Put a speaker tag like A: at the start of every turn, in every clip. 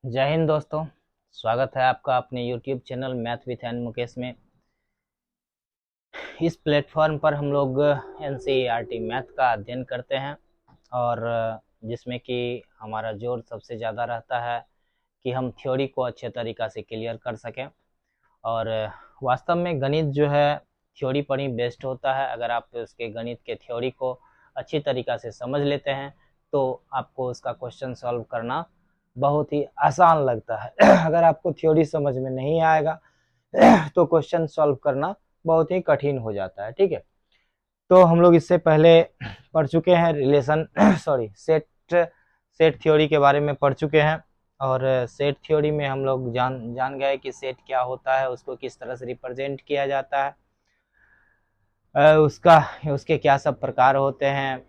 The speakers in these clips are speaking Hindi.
A: जय हिंद दोस्तों। स्वागत है आपका अपने YouTube channel math with an Mukesh में। इस प्लेटफॉर्म पर हम लोग NCERT मैथ का अध्ययन करते हैं और जिसमें कि हमारा जोर सबसे ज़्यादा रहता है कि हम थ्योरी को अच्छे तरीक़ा से क्लियर कर सकें। और वास्तव में गणित जो है थ्योरी पर ही बेस्ड होता है। अगर आप उसके गणित के थ्योरी को अच्छी तरीक़ा से समझ लेते हैं तो आपको उसका क्वेश्चन सॉल्व करना बहुत ही आसान लगता है। अगर आपको थ्योरी समझ में नहीं आएगा तो क्वेश्चन सॉल्व करना बहुत ही कठिन हो जाता है। ठीक है, तो हम लोग इससे पहले पढ़ चुके हैं रिलेशन सेट थ्योरी के बारे में पढ़ चुके हैं। और सेट थ्योरी में हम लोग जान गए कि सेट क्या होता है, उसको किस तरह से रिप्रेजेंट किया जाता है, उसके क्या सब प्रकार होते हैं,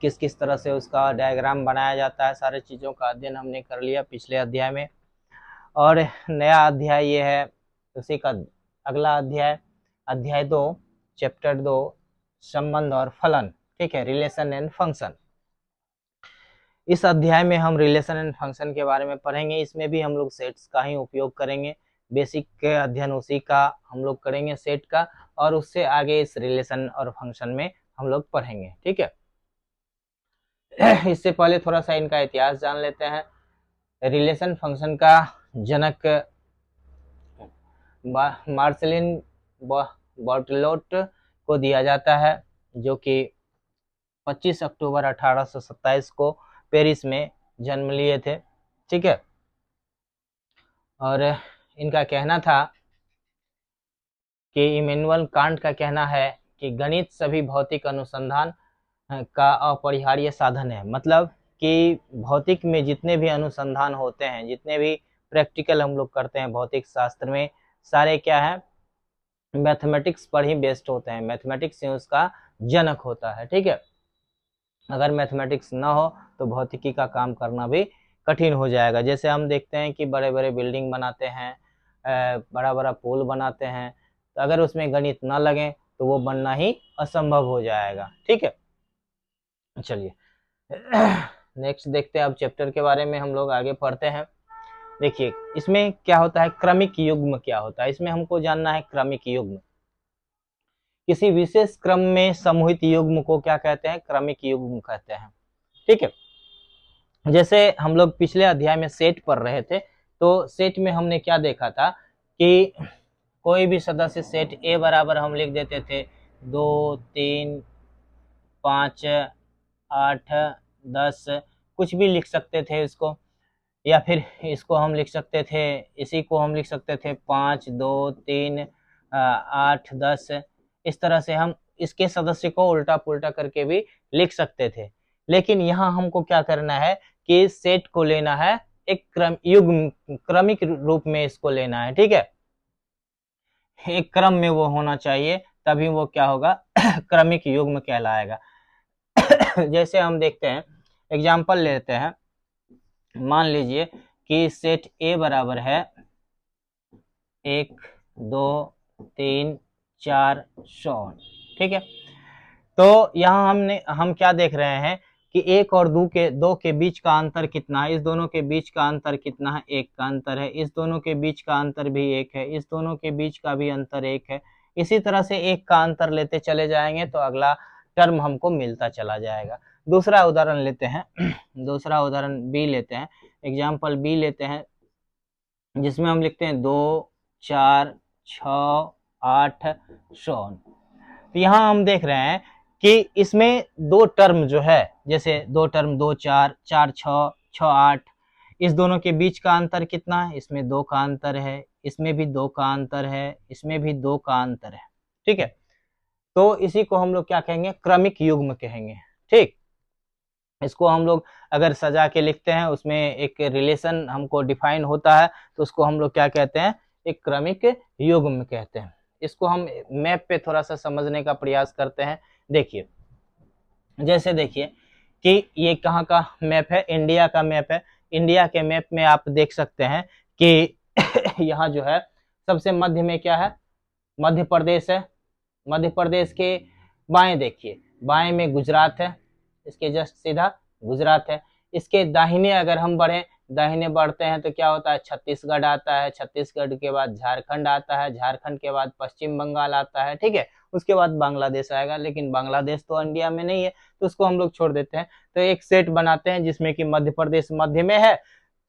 A: किस किस तरह से उसका डायग्राम बनाया जाता है। सारे चीज़ों का अध्ययन हमने कर लिया पिछले अध्याय में। और नया अध्याय ये है, उसी का अगला अध्याय 2 चैप्टर 2 संबंध और फलन। ठीक है, रिलेशन एंड फंक्शन। इस अध्याय में हम रिलेशन एंड फंक्शन के बारे में पढ़ेंगे। इसमें भी हम लोग सेट्स का ही उपयोग करेंगे। बेसिक अध्ययन उसी का हम लोग करेंगे, सेट का, और उससे आगे इस रिलेशन और फंक्शन में हम लोग पढ़ेंगे। ठीक है, इससे पहले थोड़ा सा इनका इतिहास जान लेते हैं। रिलेशन फंक्शन का जनक मार्सेलिन बॉर्टलोट को दिया जाता है, जो कि 25 अक्टूबर 1827 को पेरिस में जन्म लिए थे। ठीक है, और इनका कहना था कि इमैनुअल कांट का कहना है कि गणित सभी भौतिक अनुसंधान का अपरिहार्य साधन है। मतलब कि भौतिक में जितने भी अनुसंधान होते हैं, जितने भी प्रैक्टिकल हम लोग करते हैं भौतिक शास्त्र में, सारे क्या है, मैथमेटिक्स पर ही बेस्ड होते हैं। मैथमेटिक्स ही उसका जनक होता है। ठीक है, अगर मैथमेटिक्स ना हो तो भौतिकी का काम करना भी कठिन हो जाएगा। जैसे हम देखते हैं कि बड़े बड़े बिल्डिंग बनाते हैं, बड़ा बड़ा पुल बनाते हैं, तो अगर उसमें गणित ना लगे तो वो बनना ही असंभव हो जाएगा। ठीक है, चलिए नेक्स्ट देखते हैं। अब चैप्टर के बारे में हम लोग आगे पढ़ते हैं। देखिए इसमें क्या होता है, क्रमिक युग्म क्या होता है, इसमें हमको जानना है क्रमिक युग्म। किसी विशेष क्रम में समूहित युग्म को क्या कहते हैं, क्रमिक युग्म कहते हैं। ठीक है, जैसे हम लोग पिछले अध्याय में सेट पढ़ रहे थे, तो सेट में हमने क्या देखा था कि कोई भी सदस्य सेट ए बराबर हम लिख देते थे 2 3 5 8 10, कुछ भी लिख सकते थे इसको, या फिर इसको हम लिख सकते थे, इसी को हम लिख सकते थे 5 2 3 8 10। इस तरह से हम इसके सदस्य को उल्टा पुल्टा करके भी लिख सकते थे। लेकिन यहाँ हमको क्या करना है कि सेट को लेना है एक क्रमिक रूप में इसको लेना है। ठीक है, एक क्रम में वो होना चाहिए, तभी वो क्या होगा क्रमिक युग्म कहलाएगा। जैसे हम देखते हैं, एग्जाम्पल लेते हैं। मान लीजिए कि सेट ए बराबर है 1 2 3 4 100। ठीक है, तो यहाँ हम क्या देख रहे हैं कि 1 और 2 के बीच का अंतर कितना है, इस दोनों के बीच का अंतर कितना है, 1 का अंतर है। इस दोनों के बीच का अंतर भी 1 है, इस दोनों के बीच का भी अंतर 1 है। इसी तरह से 1 का अंतर लेते चले जाएंगे तो अगला टर्म हमको मिलता चला जाएगा। दूसरा उदाहरण लेते हैं दूसरा उदाहरण बी लेते हैं, एग्जाम्पल बी लेते हैं, जिसमें हम लिखते हैं 2 4 6 8 100। तो यहाँ हम देख रहे हैं कि इसमें दो टर्म जो है, जैसे दो टर्म 2 4 4 6 6 8, इस दोनों के बीच का अंतर कितना है, इसमें 2 का अंतर है, इसमें भी 2 का अंतर है, इसमें भी 2 का अंतर है। ठीक है, तो इसी को हम लोग क्या कहेंगे, क्रमिक युग्म कहेंगे। ठीक, इसको हम लोग अगर सजा के लिखते हैं, उसमें एक रिलेशन हमको डिफाइन होता है, तो उसको हम लोग क्या कहते हैं, एक क्रमिक युग्म कहते हैं। इसको हम मैप पे थोड़ा सा समझने का प्रयास करते हैं। देखिए, जैसे देखिए कि ये कहाँ का मैप है, इंडिया का मैप है। इंडिया के मैप में आप देख सकते हैं कि यहाँ जो है सबसे मध्य में क्या है, मध्य प्रदेश है। मध्य प्रदेश के बाएं देखिए, बाएं में गुजरात है, इसके जस्ट सीधा गुजरात है। इसके दाहिने अगर हम बढ़ें, दाहिने बढ़ते हैं तो क्या होता है, छत्तीसगढ़ आता है, छत्तीसगढ़ के बाद झारखंड आता है, झारखंड के बाद पश्चिम बंगाल आता है, ठीक है। उसके बाद बांग्लादेश आएगा, लेकिन बांग्लादेश तो इंडिया में नहीं है, तो उसको हम लोग छोड़ देते हैं। तो एक सेट बनाते हैं जिसमें कि मध्य प्रदेश मध्य में है,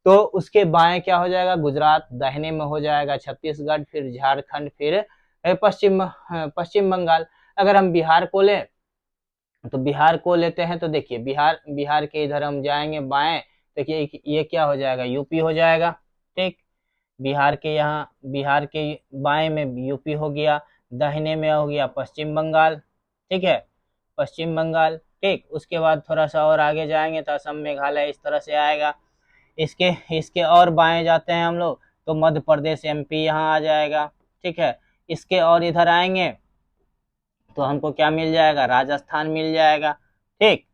A: तो उसके बाएं क्या हो जाएगा, गुजरात, दाहिने में हो जाएगा छत्तीसगढ़, फिर झारखंड, फिर पश्चिम बंगाल। अगर हम बिहार को लें तो बिहार को लेते हैं, तो देखिए बिहार बिहार के इधर हम जाएंगे बाएं, देखिए ये क्या हो जाएगा, यूपी हो जाएगा, ठीक। बिहार के यहाँ, बिहार के बाएं में यूपी हो गया, दाहिने में हो गया पश्चिम बंगाल, ठीक है, पश्चिम बंगाल, ठीक। उसके बाद थोड़ा सा और आगे जाएंगे तो असम, मेघालय इस तरह से आएगा। इसके इसके और बाएं जाते हैं हम लोग तो मध्य प्रदेश, एमपी यहाँ आ जाएगा, ठीक है। इसके और इधर आएंगे तो हमको क्या मिल जाएगा, राजस्थान मिल जाएगा, ठीक।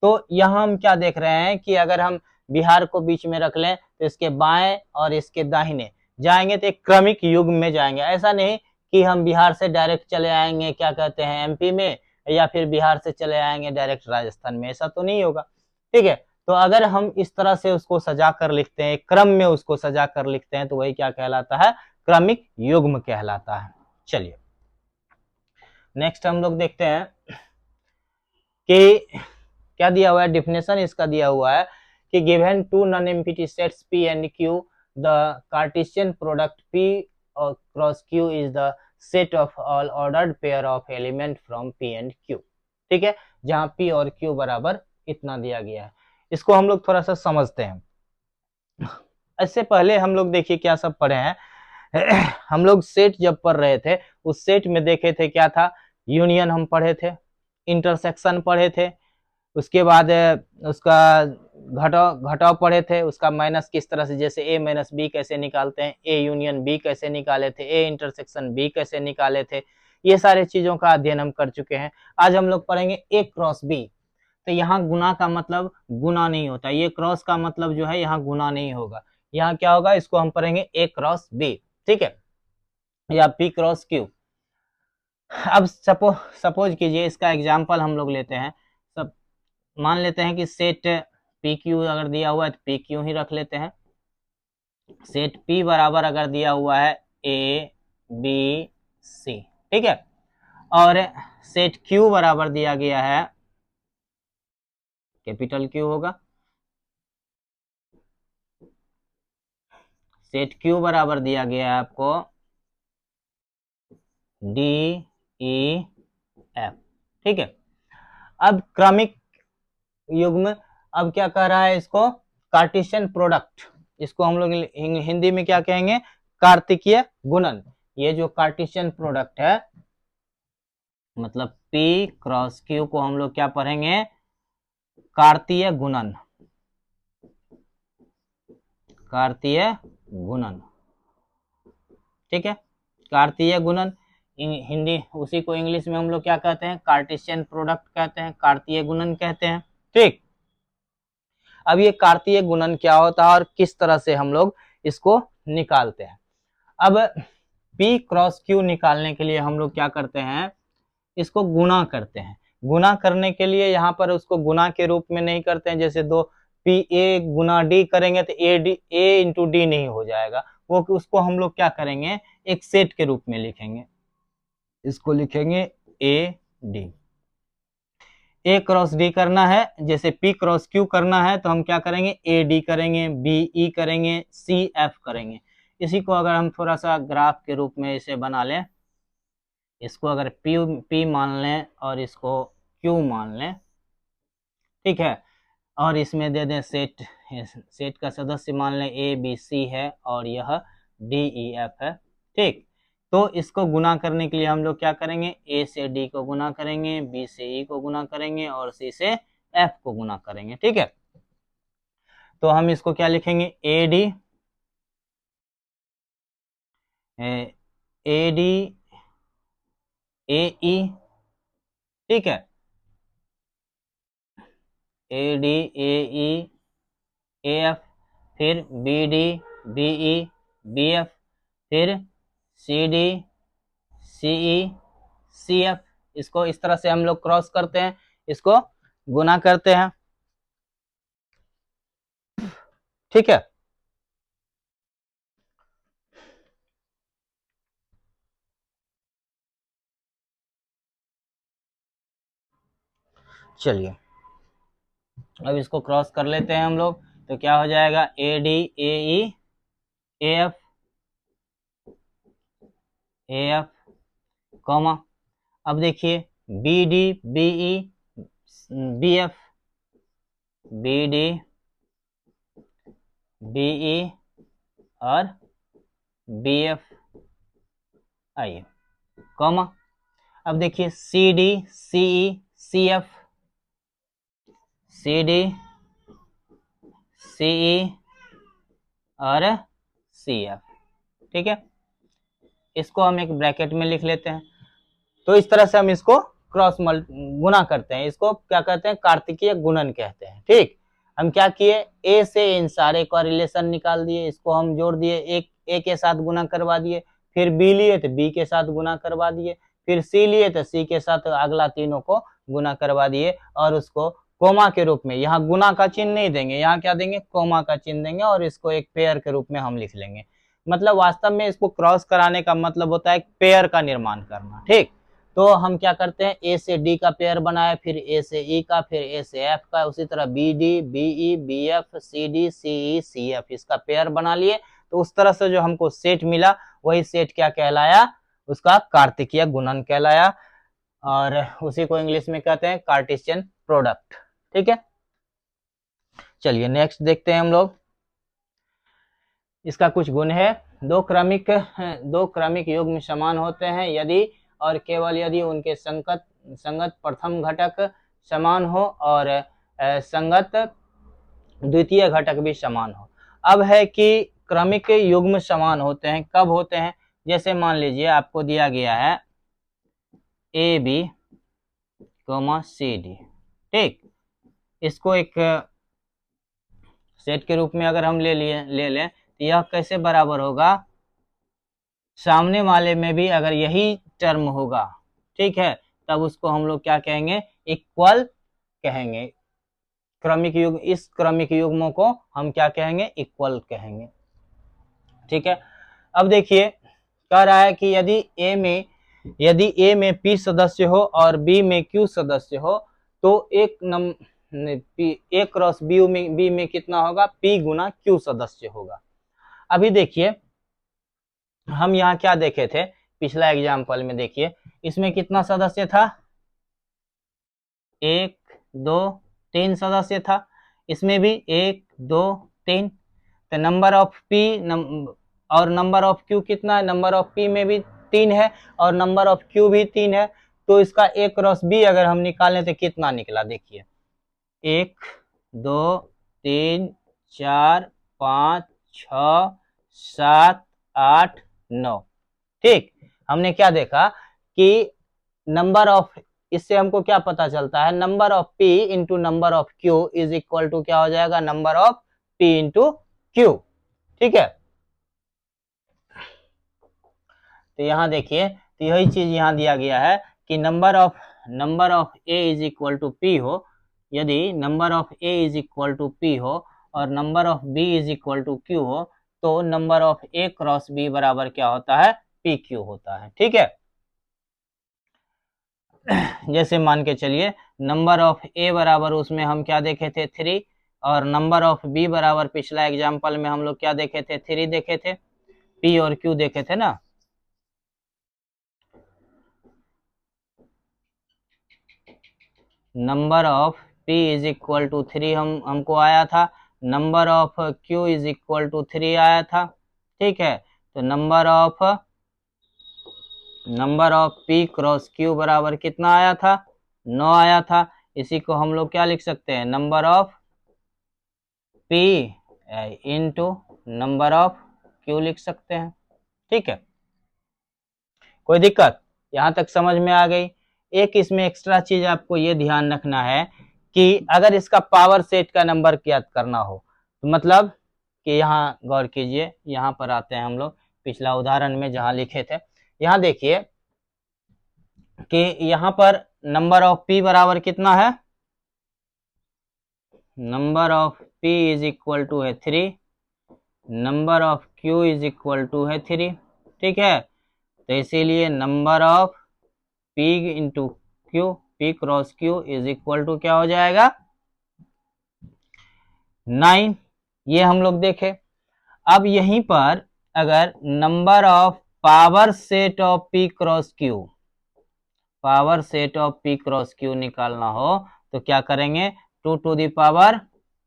A: तो यहाँ हम क्या देख रहे हैं कि अगर हम बिहार को बीच में रख लें तो इसके बाएं और इसके दाहिने जाएंगे तो एक क्रमिक युग में जाएंगे। ऐसा नहीं कि हम बिहार से डायरेक्ट चले आएंगे, क्या कहते हैं, एमपी में, या फिर बिहार से चले आएंगे डायरेक्ट राजस्थान में, ऐसा तो नहीं होगा, ठीक है। तो अगर हम इस तरह से उसको सजा कर लिखते हैं, क्रम में उसको सजा कर लिखते हैं, तो वही क्या कहलाता है, क्रमिक युग्म कहलाता है। चलिए नेक्स्ट हम लोग देखते हैं कि क्या दिया हुआ है, डेफिनेशन इसका दिया हुआ है कि given to non empty sets P and Q, the Cartesian product P cross Q is the set of all ordered pair of element from P and Q, ठीक है, जहां P और Q बराबर इतना दिया गया है। इसको हम लोग थोड़ा सा समझते हैं। इससे पहले हम लोग देखिए क्या सब पढ़े हैं। हम लोग सेट जब पढ़ रहे थे, उस सेट में देखे थे क्या था, यूनियन हम पढ़े थे, इंटरसेक्शन पढ़े थे, उसके बाद उसका घटाव घटाव पढ़े थे, उसका माइनस किस तरह से, जैसे ए माइनस बी कैसे निकालते हैं, ए यूनियन बी कैसे निकाले थे, ए इंटरसेक्शन बी कैसे निकाले थे, ये सारे चीजों का अध्ययन हम कर चुके हैं। आज हम लोग पढ़ेंगे ए क्रॉस बी। तो यहाँ गुना का मतलब गुना नहीं होता, ये क्रॉस का मतलब जो है यहाँ गुना नहीं होगा, यहाँ क्या होगा, इसको हम पढ़ेंगे ए क्रॉस बी, ठीक है, या पी क्रॉस क्यू। अब सपोज कीजिए, इसका एग्जाम्पल हम लोग लेते हैं। सब मान लेते हैं कि सेट पी क्यू अगर दिया हुआ है तो पी क्यू ही रख लेते हैं। सेट पी बराबर अगर दिया हुआ है ए बी सी, ठीक है, और सेट क्यू बराबर दिया गया है कैपिटल क्यू होगा, सेट क्यू बराबर दिया गया है आपको डी ई एफ, ठीक है। अब क्रमिक युग्म, अब क्या कह रहा है, इसको कार्टेशियन प्रोडक्ट, इसको हम लोग हिंदी में क्या कहेंगे, कार्तिकीय गुणन। ये जो कार्टेशियन प्रोडक्ट है, मतलब P क्रॉस Q को हम लोग क्या पढ़ेंगे, कार्तीय गुणन, कार्तीय गुणन, ठीक है, कार्तीय गुणन। हिंदी उसी को इंग्लिश में हम लोग क्या कहते हैं, कार्टेशियन प्रोडक्ट कहते हैं, कार्तीय गुणन कहते हैं, ठीक। अब ये कार्तीय गुणन क्या होता है और किस तरह से हम लोग इसको निकालते हैं। अब P क्रॉस Q निकालने के लिए हम लोग क्या करते हैं, इसको गुणा करते हैं। गुणा करने के लिए यहाँ पर उसको गुणा के रूप में नहीं करते हैं, जैसे दो पी ए गुना डी करेंगे तो ए इंटू डी नहीं हो जाएगा, वो उसको हम लोग क्या करेंगे, एक सेट के रूप में लिखेंगे, इसको लिखेंगे ए डी। ए क्रॉस डी करना है, जैसे पी क्रॉस क्यू करना है तो हम क्या करेंगे, ए डी करेंगे, बी ई करेंगे, सी एफ करेंगे। इसी को अगर हम थोड़ा सा ग्राफ के रूप में इसे बना लें, इसको अगर पी मान लें और इसको क्यू मान लें, ठीक है, और इसमें दे दें सेट, सेट का सदस्य मान लें ए बी सी है और यह डी ई एफ है, ठीक। तो इसको गुना करने के लिए हम लोग क्या करेंगे, ए से डी को गुना करेंगे, बी से ई को गुना करेंगे और सी से एफ को गुना करेंगे, ठीक है। तो हम इसको क्या लिखेंगे, ए डी ए ई, ठीक है, A D A E A F, फिर B D B E B F, फिर C D C E C F. इसको इस तरह से हम लोग क्रॉस करते हैं, इसको गुना करते हैं, ठीक है। चलिए अब इसको क्रॉस कर लेते हैं हम लोग, तो क्या हो जाएगा, A D A E A F A F comma, अब देखिए B D B E B F B D B E और बी एफ, आइए कॉमा, अब देखिए C D C E C F C D C E और सी एफ, ठीक है। इसको हम एक ब्रैकेट में लिख लेते हैं। तो इस तरह से हम इसको क्रॉस गुना करते हैं, इसको क्या कहते हैं, कार्तिकीय गुणन कहते हैं। ठीक, हम क्या किए, ए से इन सारे का रिलेशन निकाल दिए, इसको हम जोड़ दिए, एक ए के साथ गुना करवा दिए, फिर बी लिए तो बी के साथ गुना करवा दिए, फिर सी लिए तो सी के साथ अगला तीनों को गुना करवा दिए, और उसको कोमा के रूप में, यहाँ गुना का चिन्ह नहीं देंगे, यहाँ क्या देंगे, कोमा का चिन्ह देंगे, और इसको एक पेयर के रूप में हम लिख लेंगे। मतलब वास्तव में इसको क्रॉस कराने का मतलब होता है पेयर का निर्माण करना। ठीक, तो हम क्या करते हैं, ए से डी का पेयर बनाए, फिर ए से ई का, फिर ए से एफ का, उसी तरह B D B E B F C D C E C F, इसका पेयर बना लिए। तो उस तरह से जो हमको सेट मिला, वही सेट क्या कहलाया, उसका कार्तिकीय गुणन कहलाया, और उसी को इंग्लिश में कहते हैं कार्टेशियन प्रोडक्ट। ठीक है, चलिए नेक्स्ट देखते हैं हम लोग। इसका कुछ गुण है, दो क्रमिक युग्म समान होते हैं यदि और केवल यदि उनके संगत प्रथम घटक समान हो और संगत द्वितीय घटक भी समान हो। अब है कि क्रमिक युग्म समान होते हैं, कब होते हैं, जैसे मान लीजिए आपको दिया गया है A B comma C D, ठीक, इसको एक सेट के रूप में अगर हम ले लें तो यह कैसे बराबर होगा, सामने वाले में भी अगर यही टर्म होगा, ठीक है, तब उसको हम लोग क्या कहेंगे, इक्वल कहेंगे। क्रमिक युग्म, इस क्रमिक युग्मों को हम क्या कहेंगे, इक्वल कहेंगे। ठीक है, अब देखिए कह रहा है कि यदि ए में पी सदस्य हो और बी में क्यू सदस्य हो, तो ए क्रॉस बी में कितना होगा, पी गुना क्यू सदस्य होगा। अभी देखिए हम यहाँ क्या देखे थे पिछला एग्जाम्पल में, देखिए इसमें कितना सदस्य था, 1 2 3 सदस्य था, इसमें भी 1 2 3, तो नंबर ऑफ पी और नंबर ऑफ क्यू कितना है, नंबर ऑफ पी में भी 3 है और नंबर ऑफ क्यू भी 3 है, तो इसका ए क्रॉस बी अगर हम निकालें तो कितना निकला, देखिए 1 2 3 4 5 6 7 8 9। ठीक, हमने क्या देखा कि नंबर ऑफ, इससे हमको क्या पता चलता है, number of P into number of Q is equal to क्या हो जाएगा, number of P into Q. ठीक है, तो यहां देखिए, तो यही चीज यहां दिया गया है कि number of A is equal to P हो, यदि number of A is equal to P हो और number of B is equal to Q हो, तो number of A cross B बराबर क्या होता है, पी क्यू होता है। ठीक है, जैसे मान के चलिए नंबर ऑफ ए बराबर, उसमें हम क्या देखे थे, 3, और नंबर ऑफ बी बराबर पिछला एग्जाम्पल में हम लोग क्या देखे थे, 3 देखे थे, पी और क्यू देखे थे ना। Number of P is equal to 3 हमको आया था, number of Q is equal to 3 आया था। ठीक है, तो number of P cross Q बराबर कितना आया था, 9 आया था। इसी को हम लोग क्या लिख सकते हैं, number of P into number of Q लिख सकते हैं। ठीक है, कोई दिक्कत, यहां तक समझ में आ गई। एक इसमें एक्स्ट्रा चीज आपको ये ध्यान रखना है कि अगर इसका पावर सेट का नंबर ज्ञात करना हो, तो मतलब कि यहाँ गौर कीजिए, यहाँ पर आते हैं हम लोग पिछला उदाहरण में जहां लिखे थे, यहाँ देखिए कि यहाँ पर नंबर ऑफ पी बराबर कितना है, number of P is equal to है 3, number of Q is equal to है 3, ठीक है। तो इसीलिए number of P into Q, P cross Q is equal to क्या हो जाएगा 9। ये हम लोग देखे। अब यहीं पर अगर number of power set of P cross Q, power set of P cross Q निकालना हो तो क्या करेंगे, 2 टू दी पावर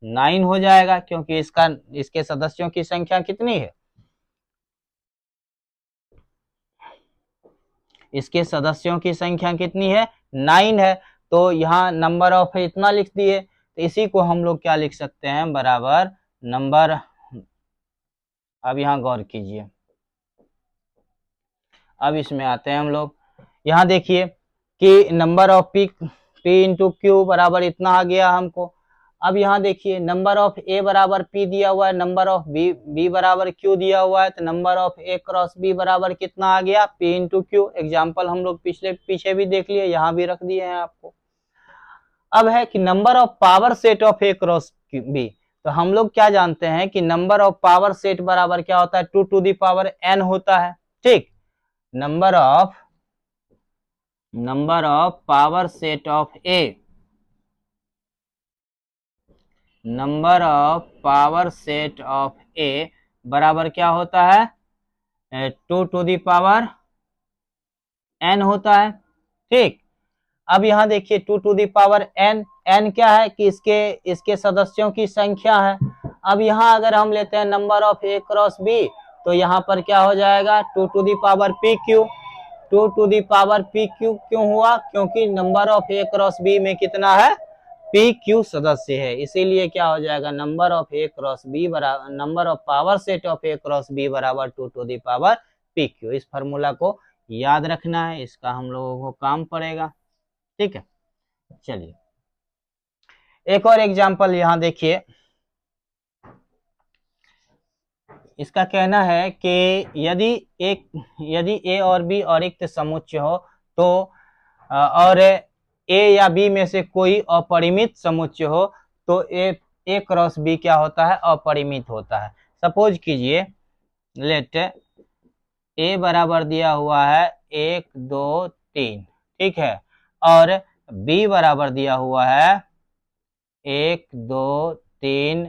A: 9 हो जाएगा, क्योंकि इसके सदस्यों की संख्या कितनी है, इसके सदस्यों की संख्या कितनी है 9 है। तो यहाँ नंबर ऑफ इतना लिख दिए, तो इसी को हम लोग क्या लिख सकते हैं, बराबर नंबर। अब यहाँ गौर कीजिए, अब इसमें आते हैं हम लोग। यहाँ देखिए कि number of P into Q बराबर इतना आ गया हमको। अब यहाँ देखिए नंबर ऑफ ए बराबर पी दिया हुआ है, नंबर ऑफ बी बराबर क्यू दिया हुआ है, तो number of A cross B बराबर कितना आ गया, पी इंटू क्यू। एग्जाम्पल हम लोग पीछे भी देख लिए, यहाँ भी रख दिए हैं आपको। अब है कि number of power set of A cross B, तो हम लोग क्या जानते हैं कि नंबर ऑफ पावर सेट बराबर क्या होता है, 2 टू दी पावर n होता है, ठीक। Number of power set of A, number of power set of A बराबर क्या होता है, 2 टू दी पावर n होता है, ठीक। अब यहाँ देखिए 2 टू दी पावर n क्या है कि इसके सदस्यों की संख्या है। अब यहाँ अगर हम लेते हैं number of A cross B, तो यहाँ पर क्या हो जाएगा 2 to the power P Q. 2 to the power P Q क्यों हुआ, क्योंकि number of A cross B में कितना है, पी क्यू सदस्य है, इसीलिए क्या हो जाएगा number of A cross B बराबर number of power set of A cross B बराबर 2 to the power P Q. इस फॉर्मूला को याद रखना है, इसका हम लोगों को काम पड़ेगा, ठीक है। चलिए एक और एग्जांपल यहाँ देखिए। इसका कहना है कि यदि ए और बी अरिक्त समुच्चय हो तो और ए या बी में से कोई अपरिमित समुच्चय हो तो ए क्रॉस बी क्या होता है, अपरिमित होता है। सपोज कीजिए लेट ए बराबर दिया हुआ है 1 2 3, ठीक है, और बी बराबर दिया हुआ है 1 2 3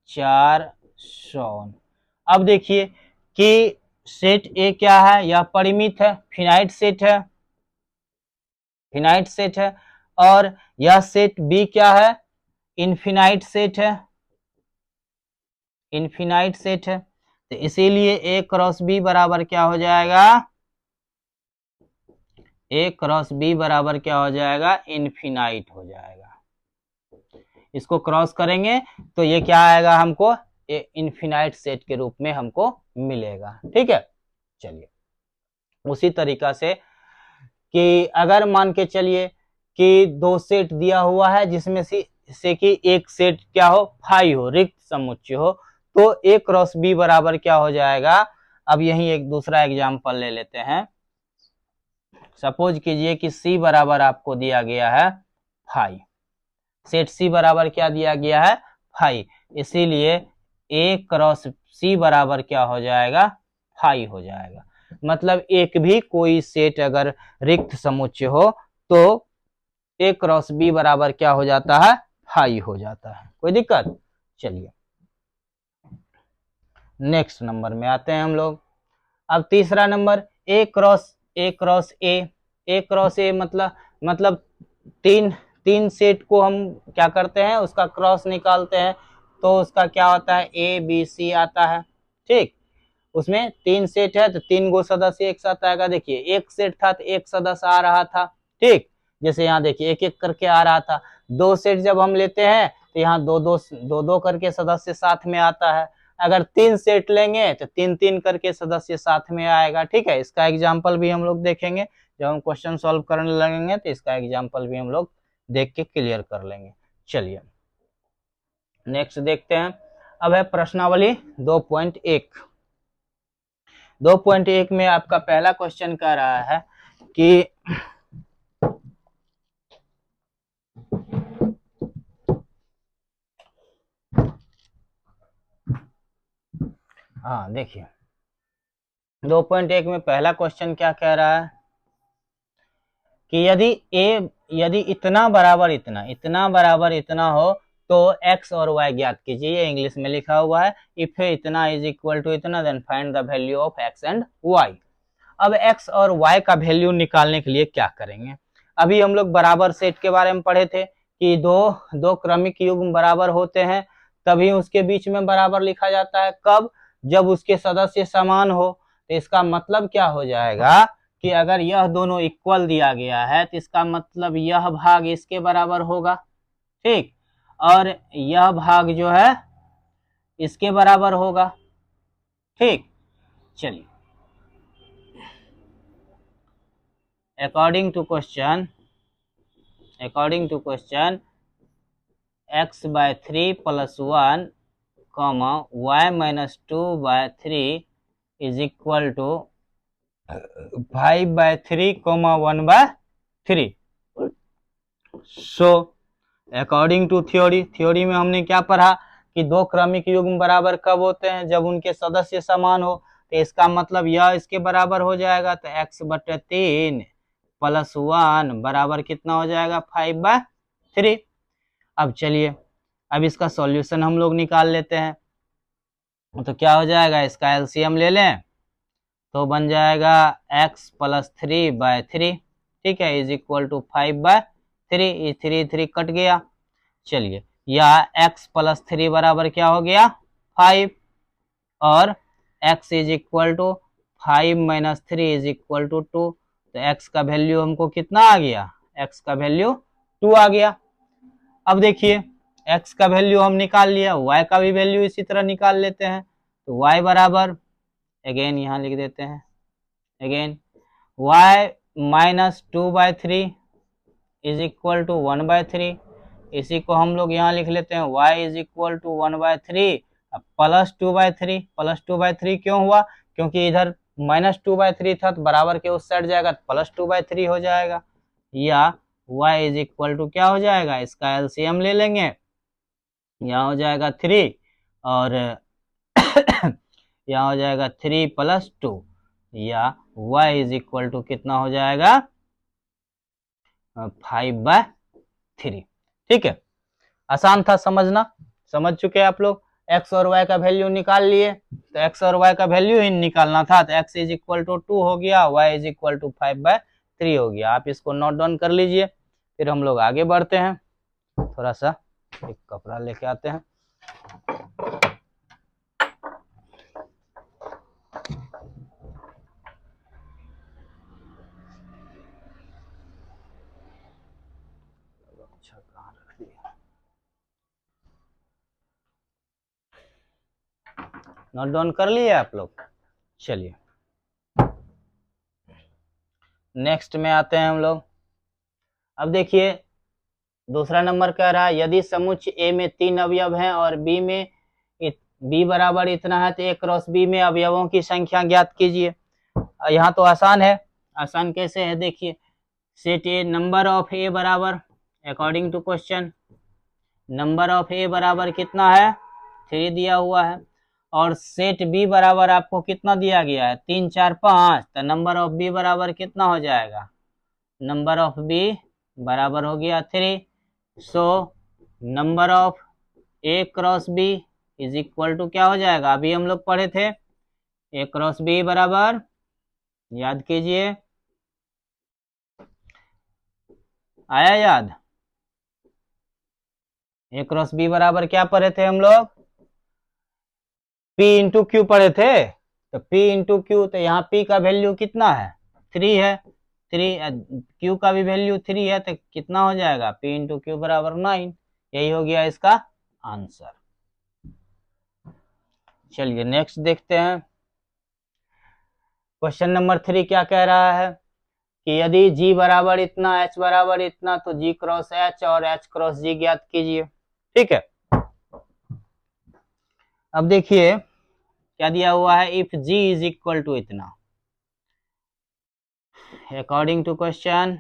A: 4 7। अब देखिए कि सेट ए क्या है, यह परिमित है, फिनाइट सेट है, फिनाइट सेट है, और यह सेट बी क्या है, इनफिनाइट सेट है, इनफिनाइट सेट है। तो इसीलिए ए क्रॉस बी बराबर क्या हो जाएगा, ए क्रॉस बी बराबर क्या हो जाएगा, इनफिनाइट हो जाएगा। इसको क्रॉस करेंगे तो ये क्या आएगा हमको, इनफिनाइट सेट के रूप में हमको मिलेगा, ठीक है। चलिए उसी तरीका से कि अगर मान के चलिए कि 2 सेट दिया हुआ है जिसमें से कि एक सेट क्या हो, फाई हो, रिक्त समुच्चय हो, तो ए क्रॉस बी बराबर क्या हो जाएगा। अब यही एक दूसरा एग्जांपल ले लेते हैं। सपोज कीजिए कि सी बराबर आपको दिया गया है फाई, सेट सी बराबर क्या दिया गया है, फाई, इसीलिए ए क्रॉस सी बराबर क्या हो जाएगा, फाई हो जाएगा। मतलब एक भी कोई सेट अगर रिक्त समुच्चय हो तो ए क्रॉस बी बराबर क्या हो जाता है, फाई हो जाता है। कोई दिक्कत। चलिए नेक्स्ट नंबर में आते हैं हम लोग। अब तीसरा number A cross A cross A मतलब तीन सेट को हम क्या करते हैं, उसका क्रॉस निकालते हैं, तो उसका क्या होता है, ए बी सी आता है, ठीक। उसमें 3 सेट है तो 3 गो सदस्य एक साथ आएगा। देखिए एक सेट था तो एक सदस्य आ रहा था, ठीक। जैसे यहाँ देखिए एक एक करके आ रहा था। 2 सेट जब हम लेते हैं तो यहाँ दो करके सदस्य साथ में आता है। अगर 3 सेट लेंगे तो 3 करके सदस्य साथ में आएगा, ठीक है। इसका एग्जाम्पल भी हम लोग देखेंगे, जब हम क्वेश्चन सॉल्व करने लगेंगे तो इसका एग्जाम्पल भी हम लोग देख के क्लियर कर लेंगे। चलिए नेक्स्ट देखते हैं। अब है प्रश्नावली 2.1। 2.1 में आपका पहला क्वेश्चन कह रहा है कि हाँ देखिए 2.1 में पहला क्वेश्चन क्या कह रहा है कि यदि इतना बराबर इतना हो तो x और y ज्ञात कीजिए। इंग्लिश में लिखा हुआ है इफ इतना इज इक्वल टू इतना then find the value of x and y। अब x और y का वैल्यू निकालने के लिए क्या करेंगे? अभी हम लोग बराबर सेट के बारे में पढ़े थे कि दो क्रमिक युग्म बराबर होते हैं तभी उसके बीच में बराबर लिखा जाता है। कब? जब उसके सदस्य समान हो। तो इसका मतलब क्या हो जाएगा कि अगर यह दोनों इक्वल दिया गया है तो इसका मतलब यह भाग इसके बराबर होगा, ठीक, और यह भाग जो है इसके बराबर होगा, ठीक। चलिए according to question x by 3 plus 1 comma y minus 2 by 3 is equal to 5 by 3 comma 1 by 3। So according to theory में हमने क्या पढ़ा कि दो क्रमिक युग्म बराबर कब होते हैं? जब उनके सदस्य समान हो। तो इसका मतलब यह इसके बराबर हो जाएगा तो x बटे 3 प्लस 1 बराबर कितना हो जाएगा 5 बाय 3। अब चलिए अब इसका सॉल्यूशन हम लोग निकाल लेते हैं। तो क्या हो जाएगा, इसका एलसीएम ले लें तो बन जाएगा x प्लस 3 बाय 3, ठीक है, इज इक्वल टू 5 बाय 3। 3 कट गया। चलिए या x प्लस 3 बराबर क्या हो गया 5 और x is equal to 5 minus 3 is equal to 2। तो x का वैल्यू हमको कितना आ गया, x का वैल्यू 2 आ गया। अब देखिए x का वैल्यू हम निकाल लिया, y का भी वैल्यू इसी तरह निकाल लेते हैं। तो y बराबर अगेन यहाँ लिख देते हैं again y minus 2 by 3 is equal to 1 by 3। इसी को हम लोग यहाँ लिख लेते हैं y is equal to 1 by 3 plus 2 by 3। Plus 2 by 3 क्यों हुआ? क्योंकि इधर माइनस 2 बाय 3 था तो बराबर के उस साइड जाएगा तो प्लस 2 बाय 3 हो जाएगा। या y इज इक्वल टू क्या हो जाएगा, इसका एलसीएम ले लेंगे, यहाँ हो जाएगा 3 और यहाँ हो जाएगा 3 प्लस 2 या y इज इक्वल टू कितना हो जाएगा 5 बाय 3। ठीक है, आसान था समझना, समझ चुके आप लोग। x और y का वैल्यू निकाल लिए तो x और y का वैल्यू ही निकालना था तो x इज इक्वल टू 2 हो गया, y is equal to 5 by 3 हो गया। आप इसको नोट डाउन कर लीजिए, फिर हम लोग आगे बढ़ते हैं। थोड़ा सा एक कपड़ा लेके आते हैं। नोट डाउन कर लिए आप लोग? चलिए नेक्स्ट में आते हैं हम लोग। अब देखिए दूसरा नंबर कह रहा है यदि समुच्चय ए में 3 अवयव हैं और बी में बी बराबर इतना है तो ए क्रॉस बी में अवयवों की संख्या ज्ञात कीजिए। यहाँ तो आसान है। आसान कैसे है देखिए, set A number of A बराबर according to question number of A बराबर कितना है 3 दिया हुआ है और सेट बी बराबर आपको कितना दिया गया है 3 4 5। तो नंबर ऑफ बी बराबर कितना हो जाएगा, नंबर ऑफ बी बराबर हो गया 3। So number of A cross B is equal to क्या हो जाएगा, अभी हम लोग पढ़े थे ए क्रॉस बी बराबर, याद कीजिए, आया याद? ए क्रॉस बी बराबर क्या पढ़े थे हम लोग, P इंटू क्यू पढ़े थे। तो P इंटू क्यू, तो यहाँ P का वैल्यू कितना है 3 है, 3 Q का भी वैल्यू 3 है तो कितना हो जाएगा P इंटू क्यू बराबर 9। यही हो गया इसका आंसर। चलिए नेक्स्ट देखते हैं। क्वेश्चन नंबर 3 क्या कह रहा है कि यदि G बराबर इतना H बराबर इतना तो G क्रॉस H और H क्रॉस G ज्ञात कीजिए। ठीक है, अब देखिए क्या दिया हुआ है, if G is equal to इतना, according to question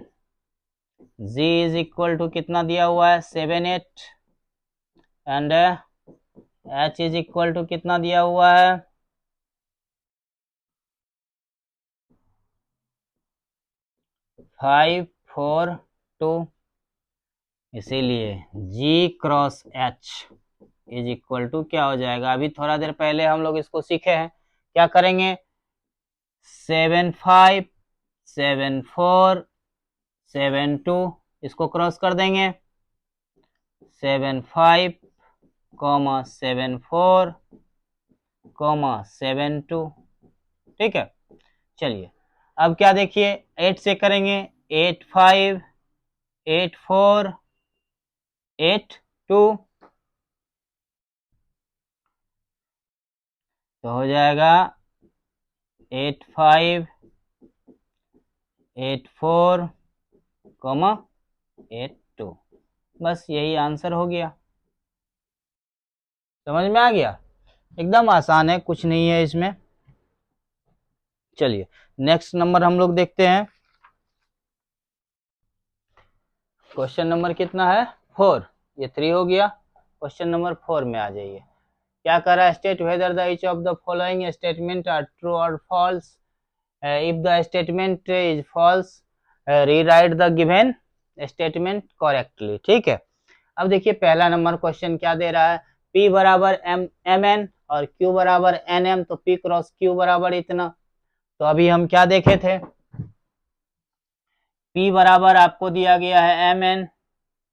A: G is equal to कितना दिया हुआ है 7 8 and H is equal to कितना दिया हुआ है 5 4 2, इसीलिए G cross H is equal to क्या हो जाएगा, अभी थोड़ा देर पहले हम लोग इसको सीखे हैं, क्या करेंगे 7 5 7 4 7 2, इसको क्रॉस कर देंगे 7 5 7 4 7 2, ठीक है। चलिए अब क्या देखिए 8 से करेंगे 8 5 8 4 8 2, तो हो जाएगा 8 5 8 4 8 2, बस यही आंसर हो गया। समझ में आ गया, एकदम आसान है, कुछ नहीं है इसमें। चलिए नेक्स्ट नंबर हम लोग देखते हैं, क्वेश्चन नंबर कितना है 4, ये 3 हो गया। क्वेश्चन नंबर 4 में आ जाइए, क्या कर रहा है, state whether the each of the following statement are true और false, if the statement is false rewrite the given statement correctly, ठीक है। अब देखिए पहला नंबर क्वेश्चन क्या दे रहा है, P बराबर एम एन और Q बराबर एन एम, तो P क्रॉस Q बराबर इतना, तो अभी हम क्या देखे थे, P बराबर आपको दिया गया है एम एन,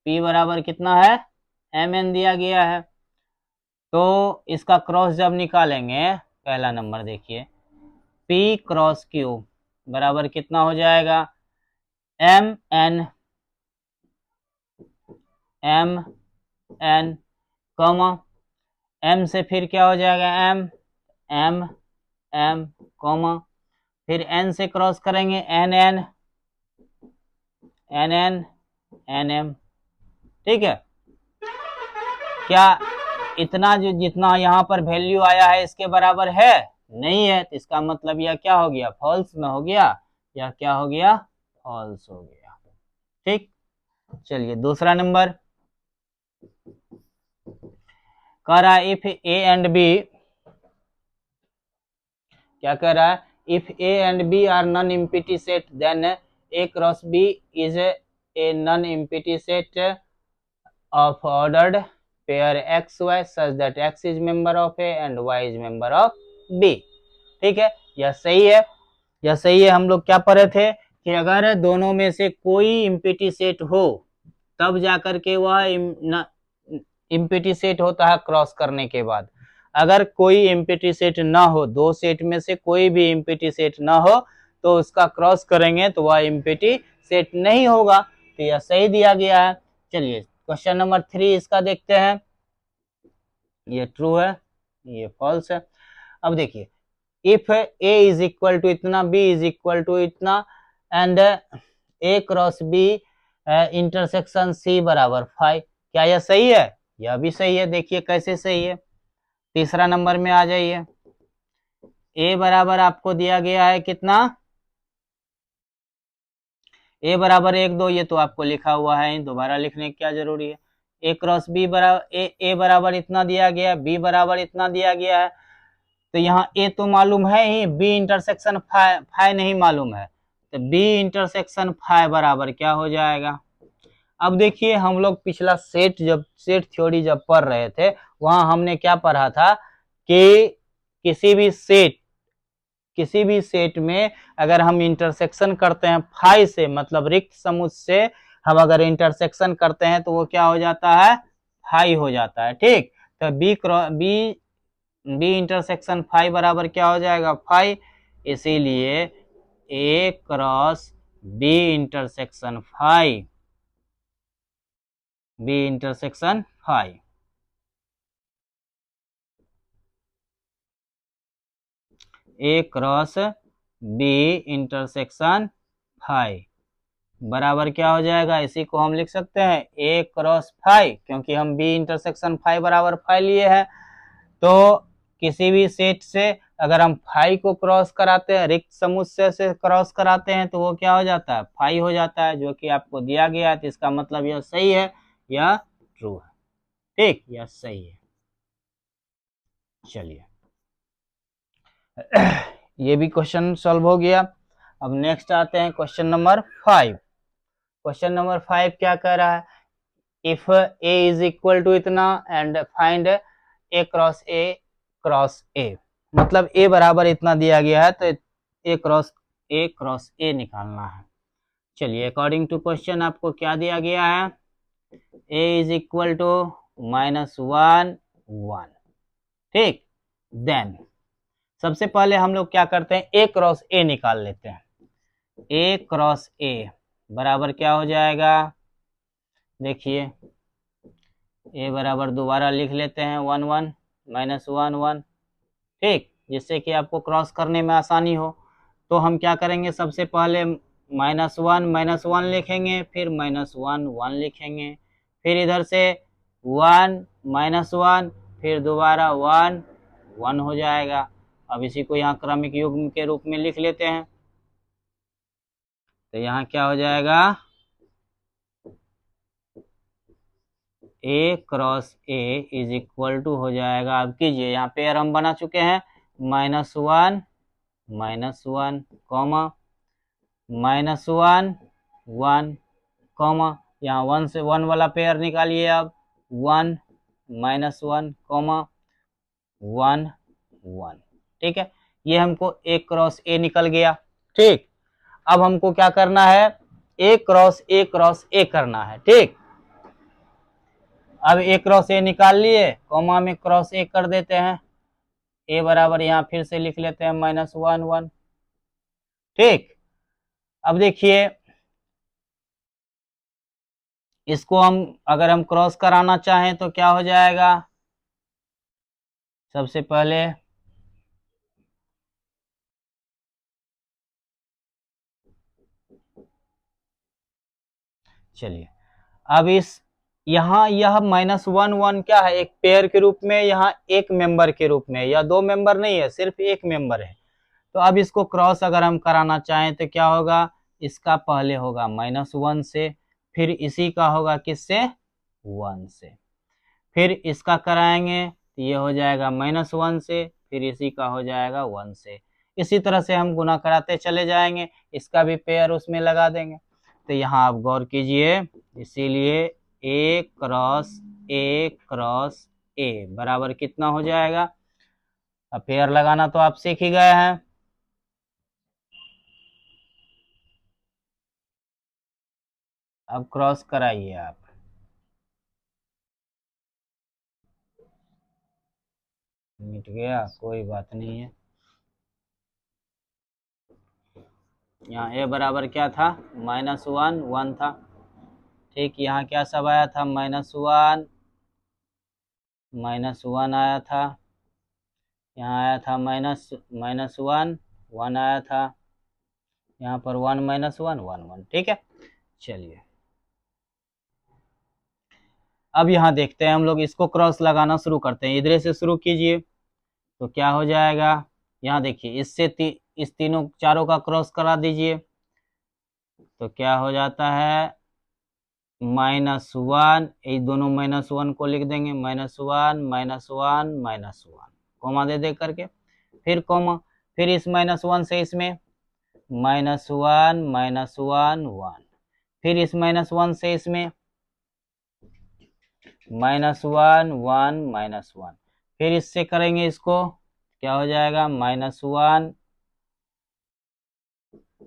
A: P बराबर कितना है एम एन दिया गया है, तो इसका क्रॉस जब निकालेंगे, पहला नंबर देखिए P क्रॉस Q बराबर कितना हो जाएगा एम एन कॉमा एम से फिर क्या हो जाएगा एम एम एम कॉमा फिर एन से क्रॉस करेंगे N N N N N M, ठीक है। क्या इतना जो जितना यहाँ पर वैल्यू आया है इसके बराबर है, नहीं है, तो इसका मतलब यह क्या हो गया फॉल्स में हो गया, या क्या हो गया फॉल्स हो गया, ठीक। चलिए दूसरा नंबर कह रहा है इफ ए एंड बी, क्या कह रहा है if A and B are non empty set then A cross B is a non empty set of ordered pair xy such that x is member of A and y is member of B, ठीक है। यह सही है, यह सही है। हम लोग क्या पढ़े थे कि अगर दोनों में से कोई इम्पिटी सेट हो तब जाकर के वह इम्पिटी सेट होता है क्रॉस करने के बाद। अगर कोई इम्पिटी सेट ना हो, दो सेट में से कोई भी इम्पिटी सेट ना हो तो उसका क्रॉस करेंगे तो वह इम्पिटी सेट नहीं होगा, तो यह सही दिया गया है। चलिए क्वेश्चन नंबर 3 इसका देखते हैं, ये ट्रू है ये फॉल्स है। अब देखिए if A is equal to इतना बी इज इक्वल टू इतना and A cross B intersection C बराबर 5, क्या यह सही है, यह भी सही है। देखिए कैसे सही है, तीसरा नंबर में आ जाइए, ए बराबर आपको दिया गया है कितना, ए बराबर 1 2, ये तो आपको लिखा हुआ है, दोबारा लिखने की क्या जरूरी है। ए क्रॉस बी बराबर ए बराबर इतना दिया गया, बी बराबर इतना दिया गया है, तो यहाँ ए तो मालूम है ही, बी इंटरसेक्शन फाइ नहीं मालूम है, तो बी इंटरसेक्शन फाइ बराबर क्या हो जाएगा। अब देखिए हम लोग पिछला सेट थ्योरी जब पढ़ रहे थे वहां हमने क्या पढ़ा था कि किसी भी सेट में अगर हम इंटरसेक्शन करते हैं फाइ से, मतलब रिक्त समुच्चय से हम अगर इंटरसेक्शन करते हैं तो वो क्या हो जाता है फाइ हो जाता है, ठीक। तो बी इंटरसेक्शन फाइ बराबर क्या हो जाएगा फाइ, इसीलिए A cross B intersection phi, B intersection phi, A cross B intersection phi बराबर क्या हो जाएगा, इसी को हम लिख सकते हैं ए क्रॉस फाइ, क्योंकि हम बी इंटरसेक्शन फाइ बराबर फाइ लिए हैं। तो किसी भी सेट से अगर हम फाइ को क्रॉस कराते हैं, रिक्त समुच्चय से क्रॉस कराते हैं तो वो क्या हो जाता है फाइ हो जाता है, जो कि आपको दिया गया है। तो इसका मतलब यह सही है, यह ट्रू है, ठीक, यह सही है। चलिए ये भी क्वेश्चन सॉल्व हो गया। अब नेक्स्ट आते हैं क्वेश्चन नंबर 5। क्वेश्चन नंबर 5 क्या कह रहा है, if A is equal to इतना and find A cross A, मतलब ए बराबर इतना दिया गया है तो ए क्रॉस ए निकालना है। चलिए अकॉर्डिंग टू क्वेश्चन आपको क्या दिया गया है, ए इज इक्वल टू -1 1, ठीक। देन सबसे पहले हम लोग क्या करते हैं, ए क्रॉस ए निकाल लेते हैं। ए क्रॉस ए बराबर क्या हो जाएगा, देखिए ए बराबर दोबारा लिख लेते हैं 1 1 -1 1, ठीक, जिससे कि आपको क्रॉस करने में आसानी हो। तो हम क्या करेंगे, सबसे पहले -1 लिखेंगे, फिर -1 1 लिखेंगे, फिर इधर से 1 -1, फिर दोबारा 1 1 हो जाएगा। अब इसी को यहाँ क्रमिक युग्म के रूप में लिख लेते हैं। तो यहाँ क्या हो जाएगा, A cross A is equal to हो जाएगा, अब कीजिए यहाँ पेयर हम बना चुके हैं, -1 -1 कॉमा -1 1 कॉमा, यहाँ 1 से 1 वाला पेयर निकालिए, अब 1 -1 कॉमा 1 1, ठीक है। ये हमको ए क्रॉस ए निकल गया, ठीक। अब हमको क्या करना है, ए क्रॉस ए करना है, ठीक। अब ए क्रॉस ए निकाल लिए, कॉमा में क्रॉस ए कर देते हैं, ए बराबर यहाँ फिर से लिख लेते हैं -1 1, ठीक। अब देखिए इसको हम अगर हम क्रॉस कराना चाहें तो क्या हो जाएगा, सबसे पहले चलिए अब इस यहाँ यह -1 1 क्या है, एक पेयर के रूप में, यहाँ एक मेंबर के रूप में, या दो मेंबर नहीं है, सिर्फ एक मेंबर है। तो अब इसको क्रॉस अगर हम कराना चाहें तो क्या होगा, इसका पहले होगा -1 से, फिर इसी का होगा किससे, 1 से, फिर इसका कराएंगे तो ये हो जाएगा -1 से, फिर इसी का हो जाएगा 1 से। इसी तरह से हम गुना कराते चले जाएंगे, इसका भी पेयर उसमें लगा देंगे। तो यहाँ आप गौर कीजिए, इसीलिए ए क्रॉस ए बराबर कितना हो जाएगा, अब पेयर लगाना तो आप सीख ही गए हैं। अब क्रॉस कराइए आप, मिट गया, कोई बात नहीं है। यहाँ ए बराबर क्या था, -1 1 था, ठीक। यहाँ क्या सब आया था, -1 आया था, यहाँ आया था -1 1 आया था, यहाँ पर 1 -1 1 1, ठीक है। चलिए अब यहाँ देखते हैं हम लोग, इसको क्रॉस लगाना शुरू करते हैं, इधर से शुरू कीजिए। तो क्या हो जाएगा, यहाँ देखिए इससे इस तीनों चारों का क्रॉस करा दीजिए, तो क्या हो जाता है, -1, ये दोनों -1 को लिख देंगे, -1 -1 -1 कॉमा दे करके, फिर कॉमा, फिर इस -1 से इसमें -1 -1 1, फिर इस -1 से इसमें -1 1 -1, फिर इससे करेंगे इसको, क्या हो जाएगा, -1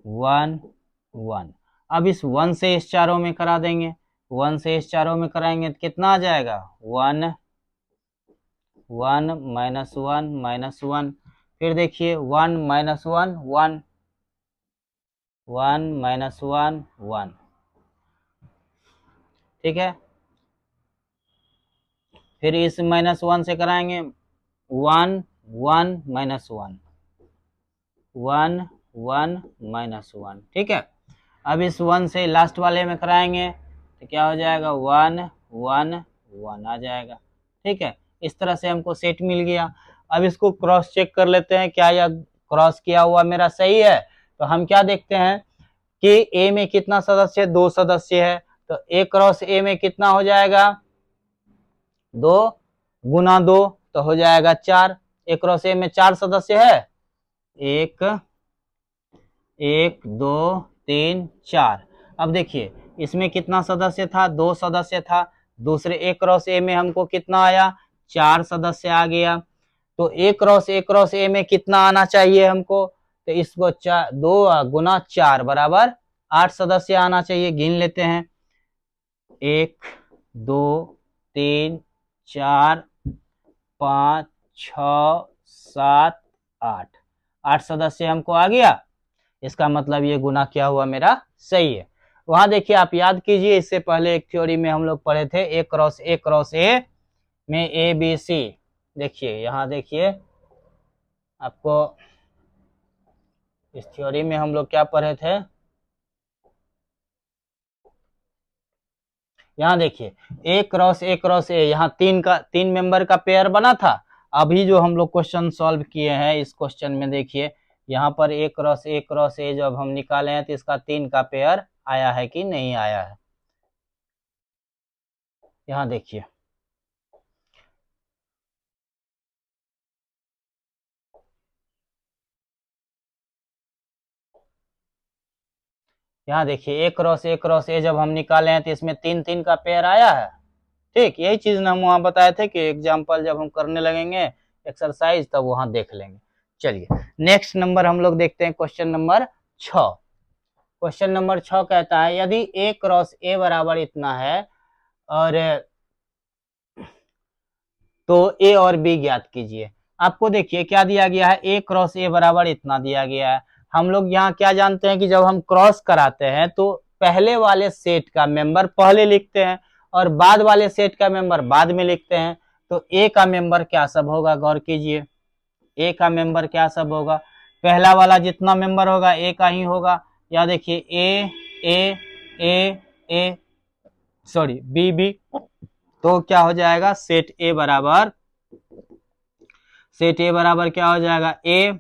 A: 1 1। अब इस 1 से इस चारों में करा देंगे, 1 से इस चारों में कराएंगे तो कितना आ जाएगा, 1 1 -1 -1, फिर देखिए 1 -1 1 1 -1 1, ठीक है। फिर इस -1 से कराएंगे 1 1 -1 1 1 -1, ठीक है। अब इस 1 से लास्ट वाले में कराएंगे तो क्या हो जाएगा, 1 1 1 आ जाएगा, ठीक है। इस तरह से हमको सेट मिल गया। अब इसको क्रॉस चेक कर लेते हैं, क्या यह क्रॉस किया हुआ मेरा सही है। तो हम क्या देखते हैं कि ए में कितना सदस्य, 2 सदस्य है, तो ए क्रॉस ए में कितना हो जाएगा, 2 गुना 2 तो हो जाएगा 4। ए क्रॉस ए में 4 सदस्य है, 1 2 3 4। अब देखिए इसमें कितना सदस्य था, 2 सदस्य था। दूसरे ए क्रॉस ए में हमको कितना आया, 4 सदस्य आ गया। तो ए क्रॉस ए में कितना आना चाहिए हमको, तो इसको 2 गुना 4 बराबर 8 सदस्य आना चाहिए। गिन लेते हैं, 1 2 3 4 5 6 7 8, 8 सदस्य हमको आ गया। इसका मतलब ये गुना क्या हुआ मेरा, सही है। वहां देखिए आप याद कीजिए, इससे पहले एक थ्योरी में हम लोग पढ़े थे ए क्रॉस ए में ए बी सी। देखिए यहाँ देखिए आपको इस थ्योरी में हम लोग क्या पढ़े थे, यहाँ देखिए ए क्रॉस ए, यहाँ 3 मेंबर का पेयर बना था। अभी जो हम लोग क्वेश्चन सॉल्व किए हैं इस क्वेश्चन में देखिए यहाँ पर ए क्रॉस ए जब हम निकाले हैं तो इसका 3 का पेयर आया है कि नहीं आया है। यहाँ देखिए यहाँ देखिए ए क्रॉस ए जब हम निकाले हैं तो इसमें 3 का पेयर आया है। ठीक, यही चीज हम वहां बताए थे कि एग्जाम्पल जब हम करने लगेंगे एक्सरसाइज तब वहां देख लेंगे। चलिए नेक्स्ट नंबर हम लोग देखते हैं, क्वेश्चन नंबर 6। क्वेश्चन नंबर 6 कहता है यदि ए क्रॉस ए बराबर इतना है और तो ए और बी ज्ञात कीजिए। आपको देखिए क्या दिया गया है, ए क्रॉस ए बराबर इतना दिया गया है। हम लोग यहाँ क्या जानते हैं कि जब हम क्रॉस कराते हैं तो पहले वाले सेट का मेंबर पहले लिखते हैं और बाद वाले सेट का मेंबर बाद में लिखते हैं। तो ए का मेंबर क्या सब होगा, गौर कीजिए, ए का मेंबर क्या सब होगा, पहला वाला जितना मेंबर होगा ए का ही होगा। या देखिए ए ए ए ए सॉरी बी बी, तो क्या हो जाएगा सेट ए बराबर क्या हो जाएगा, ए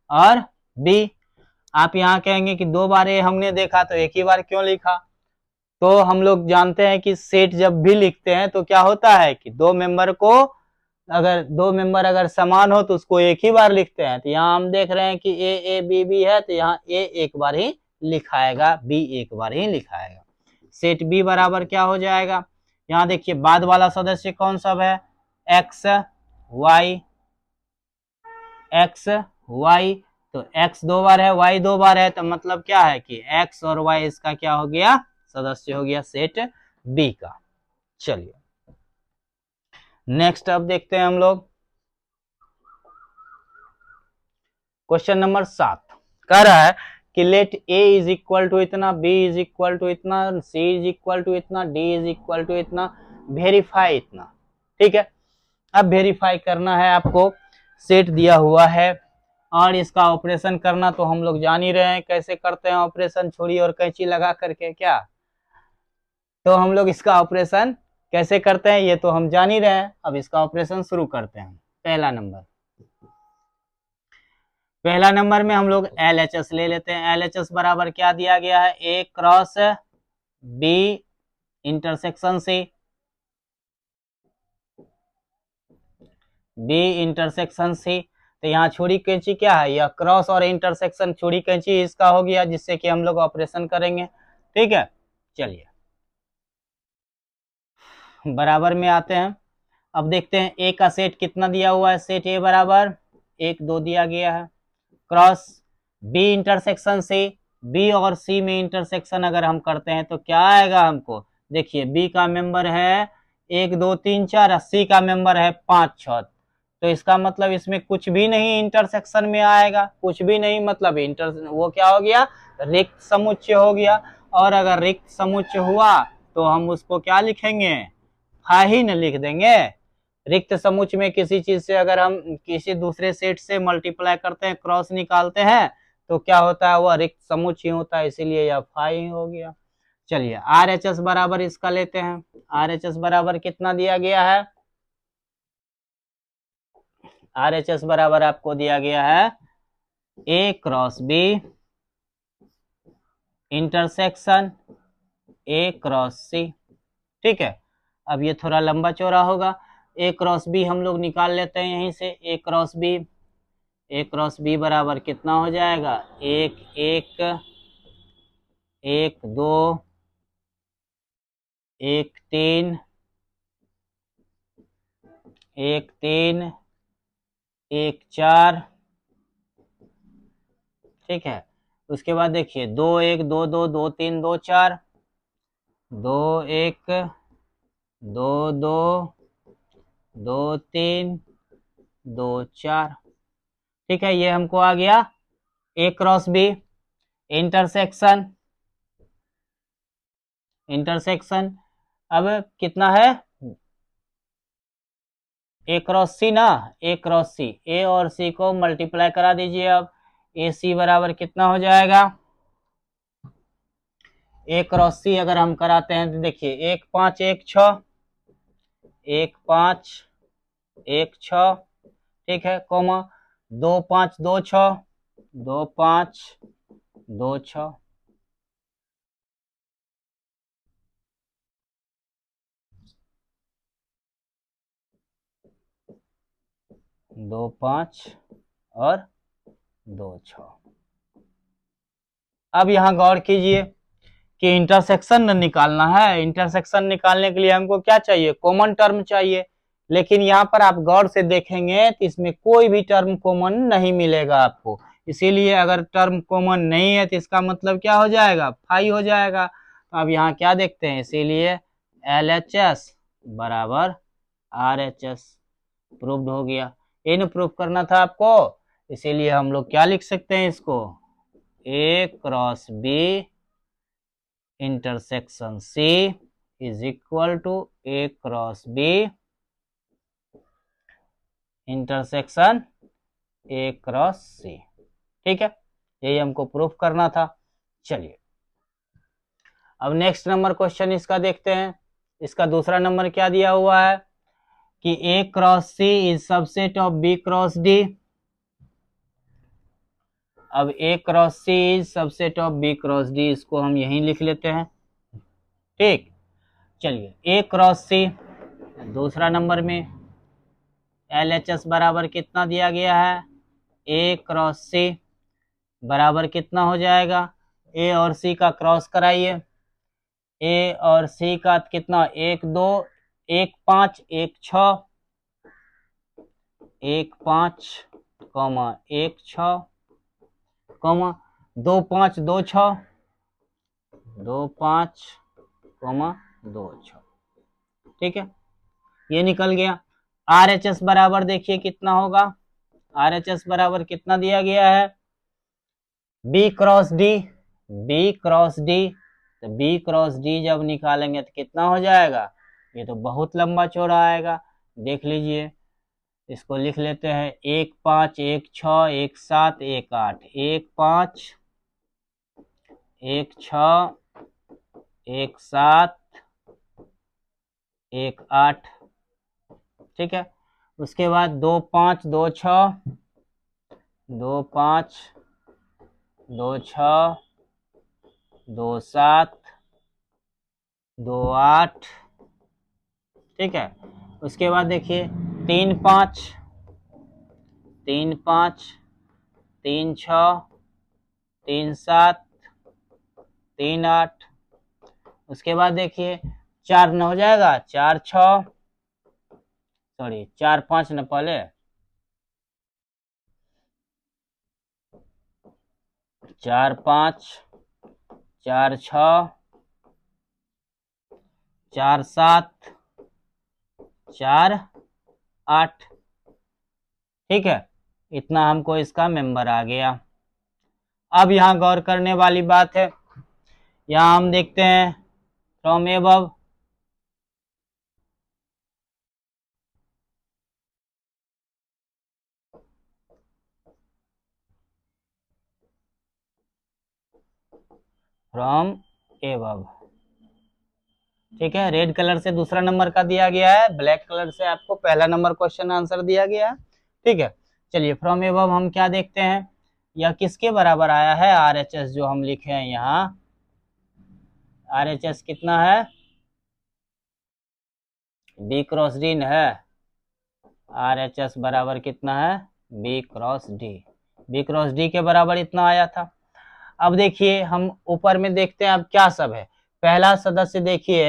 A: और बी। आप यहाँ कहेंगे कि 2 बार ए हमने देखा तो एक ही बार क्यों लिखा, तो हम लोग जानते हैं कि सेट जब भी लिखते हैं तो क्या होता है कि 2 मेंबर अगर समान हो तो उसको एक ही बार लिखते हैं। तो यहाँ हम देख रहे हैं कि ए बी बी है तो यहाँ ए एक बार ही लिखाएगा, बी एक बार ही लिखाएगा। सेट बी बराबर क्या हो जाएगा, यहाँ देखिए बाद वाला सदस्य कौन सा है, एक्स वाई, तो एक्स 2 बार है वाई 2 बार है, तो मतलब क्या है कि एक्स और वाई इसका क्या हो गया, सदस्य हो गया सेट बी का। चलिए नेक्स्ट अब देखते हैं हम लोग क्वेश्चन नंबर 7। कह रहा है कि let A is equal to इतना, बी इज इक्वल टू इतना, सी इज इक्वल टू इतना, डी इज इक्वल टू इतना, वेरीफाई इतना। ठीक है, अब वेरीफाई करना है आपको, सेट दिया हुआ है और इसका ऑपरेशन करना तो हम लोग जान ही रहे हैं कैसे करते हैं ऑपरेशन, छुरी और कैंची लगा करके। क्या, तो हम लोग इसका ऑपरेशन कैसे करते हैं ये तो हम जान ही रहे हैं। अब इसका ऑपरेशन शुरू करते हैं। पहला नंबर में हम लोग LHS ले लेते हैं। LHS बराबर क्या दिया गया है, A cross B intersection C, B intersection C. तो यहाँ छुरी कैंची क्या है, यह क्रॉस और इंटरसेक्शन छुरी कैंची इसका हो गया, जिससे कि हम लोग ऑपरेशन करेंगे। ठीक है, चलिए बराबर में आते हैं। अब देखते हैं ए का सेट कितना दिया हुआ है, सेट ए बराबर 1 2 दिया गया है, cross B intersection C, B और सी में इंटरसेक्शन अगर हम करते हैं तो क्या आएगा हमको, देखिए बी का मेंबर है 1 2 3 4, सी का मेंबर है 5 6, तो इसका मतलब इसमें कुछ भी नहीं इंटरसेक्शन में आएगा, कुछ भी नहीं मतलब वो क्या हो गया, रिक्त समुच्चय हो गया। और अगर रिक्त समुच्चय हुआ तो हम उसको क्या लिखेंगे, ही न लिख देंगे। रिक्त समुच्चय में किसी चीज से अगर हम किसी दूसरे सेट से मल्टीप्लाई करते हैं, क्रॉस निकालते हैं, तो क्या होता है, वह रिक्त समुच्चय होता है, इसीलिए यह फाई हो गया। चलिए RHS बराबर इसका लेते हैं। RHS बराबर कितना दिया गया है, RHS बराबर आपको दिया गया है A cross B intersection A cross C. ठीक है, अब ये थोड़ा लंबा चौड़ा होगा। ए क्रॉस बी हम लोग निकाल लेते हैं यहीं से, ए cross B A cross B बराबर कितना हो जाएगा, एक एक एक दो एक तीन एक तीन एक चार, ठीक है। उसके बाद देखिए दो एक दो दो दो तीन दो चार, दो एक दो दो दो तीन दो चार, ठीक है। ये हमको आ गया ए क्रॉस बी। इंटरसेक्शन, इंटरसेक्शन अब कितना है, ए क्रॉस सी ना, ए क्रॉस सी, ए और सी को मल्टीप्लाई करा दीजिए। अब ए सी बराबर कितना हो जाएगा, ए क्रॉस सी अगर हम कराते हैं तो देखिए एक पांच एक छ, एक पांच एक छ, ठीक है, कोमा दो पांच दो छ, दो पांच दो छ, दो पांच और दो छ। अब यहां गौर कीजिए कि इंटरसेक्शन निकालना है। इंटरसेक्शन निकालने के लिए हमको क्या चाहिए, कॉमन टर्म चाहिए। लेकिन यहाँ पर आप गौर से देखेंगे तो इसमें कोई भी टर्म कॉमन नहीं मिलेगा आपको। इसीलिए अगर टर्म कॉमन नहीं है तो इसका मतलब क्या हो जाएगा, फाई हो जाएगा। तो अब यहाँ क्या देखते हैं, इसीलिए LHS बराबर RHS प्रूव्ड हो गया। इन प्रूव करना था आपको, इसीलिए हम लोग क्या लिख सकते हैं इसको, A cross B intersection C is equal to A cross B intersection A cross C, ठीक है। यही हमको प्रूफ करना था। चलिए अब नेक्स्ट नंबर क्वेश्चन इसका देखते हैं। इसका दूसरा नंबर क्या दिया हुआ है कि A cross C is subset of B cross D। अब A cross C is subset of B cross D, इसको हम यहीं लिख लेते हैं, ठीक। चलिए ए क्रॉस C दूसरा नंबर में LHS बराबर कितना दिया गया है, ए क्रॉस C बराबर कितना हो जाएगा, ए और C का क्रॉस कराइए। ए और C का कितना, एक दो एक पांच एक छ, एक पांच कॉमा एक छ कॉमा दो पांच दो छ, दो पांच कॉमा दो छ, ठीक है। ये निकल गया। RHS बराबर देखिए कितना होगा, RHS बराबर कितना दिया गया है, B cross D, B cross D. तो बी क्रॉस डी जब निकालेंगे तो कितना हो जाएगा, ये तो बहुत लंबा चौड़ा आएगा। देख लीजिए, इसको लिख लेते हैं, एक पांच एक छ एक सात एक आठ, एक पांच एक छ एक सात एक आठ, ठीक है। उसके बाद दो पांच दो छ, दो पांच दो छ, दो सात दो आठ, ठीक है। उसके बाद देखिए तीन पांच तीन पांच तीन छ तीन सात तीन आठ। उसके बाद देखिए चार न हो जाएगा, चार छ, सॉरी चार पांच न, पहले चार पांच चार छ चार सात चार आठ, ठीक है। इतना हमको इसका मेंबर आ गया। अब यहाँ गौर करने वाली बात है, यहाँ हम देखते हैं फ्रॉम एबव, फ्रॉम एबव, ठीक है। रेड कलर से दूसरा नंबर का दिया गया है, ब्लैक कलर से आपको पहला नंबर क्वेश्चन आंसर दिया गया है, ठीक है। चलिए फ्रॉम एबव हम क्या देखते हैं, यह किसके बराबर आया है, RHS जो हम लिखे हैं यहाँ, RHS कितना है, बी क्रॉस डी है, RHS बराबर कितना है, B cross D, B cross D के बराबर इतना आया था। अब देखिए हम ऊपर में देखते हैं अब क्या सब है। पहला सदस्य देखिए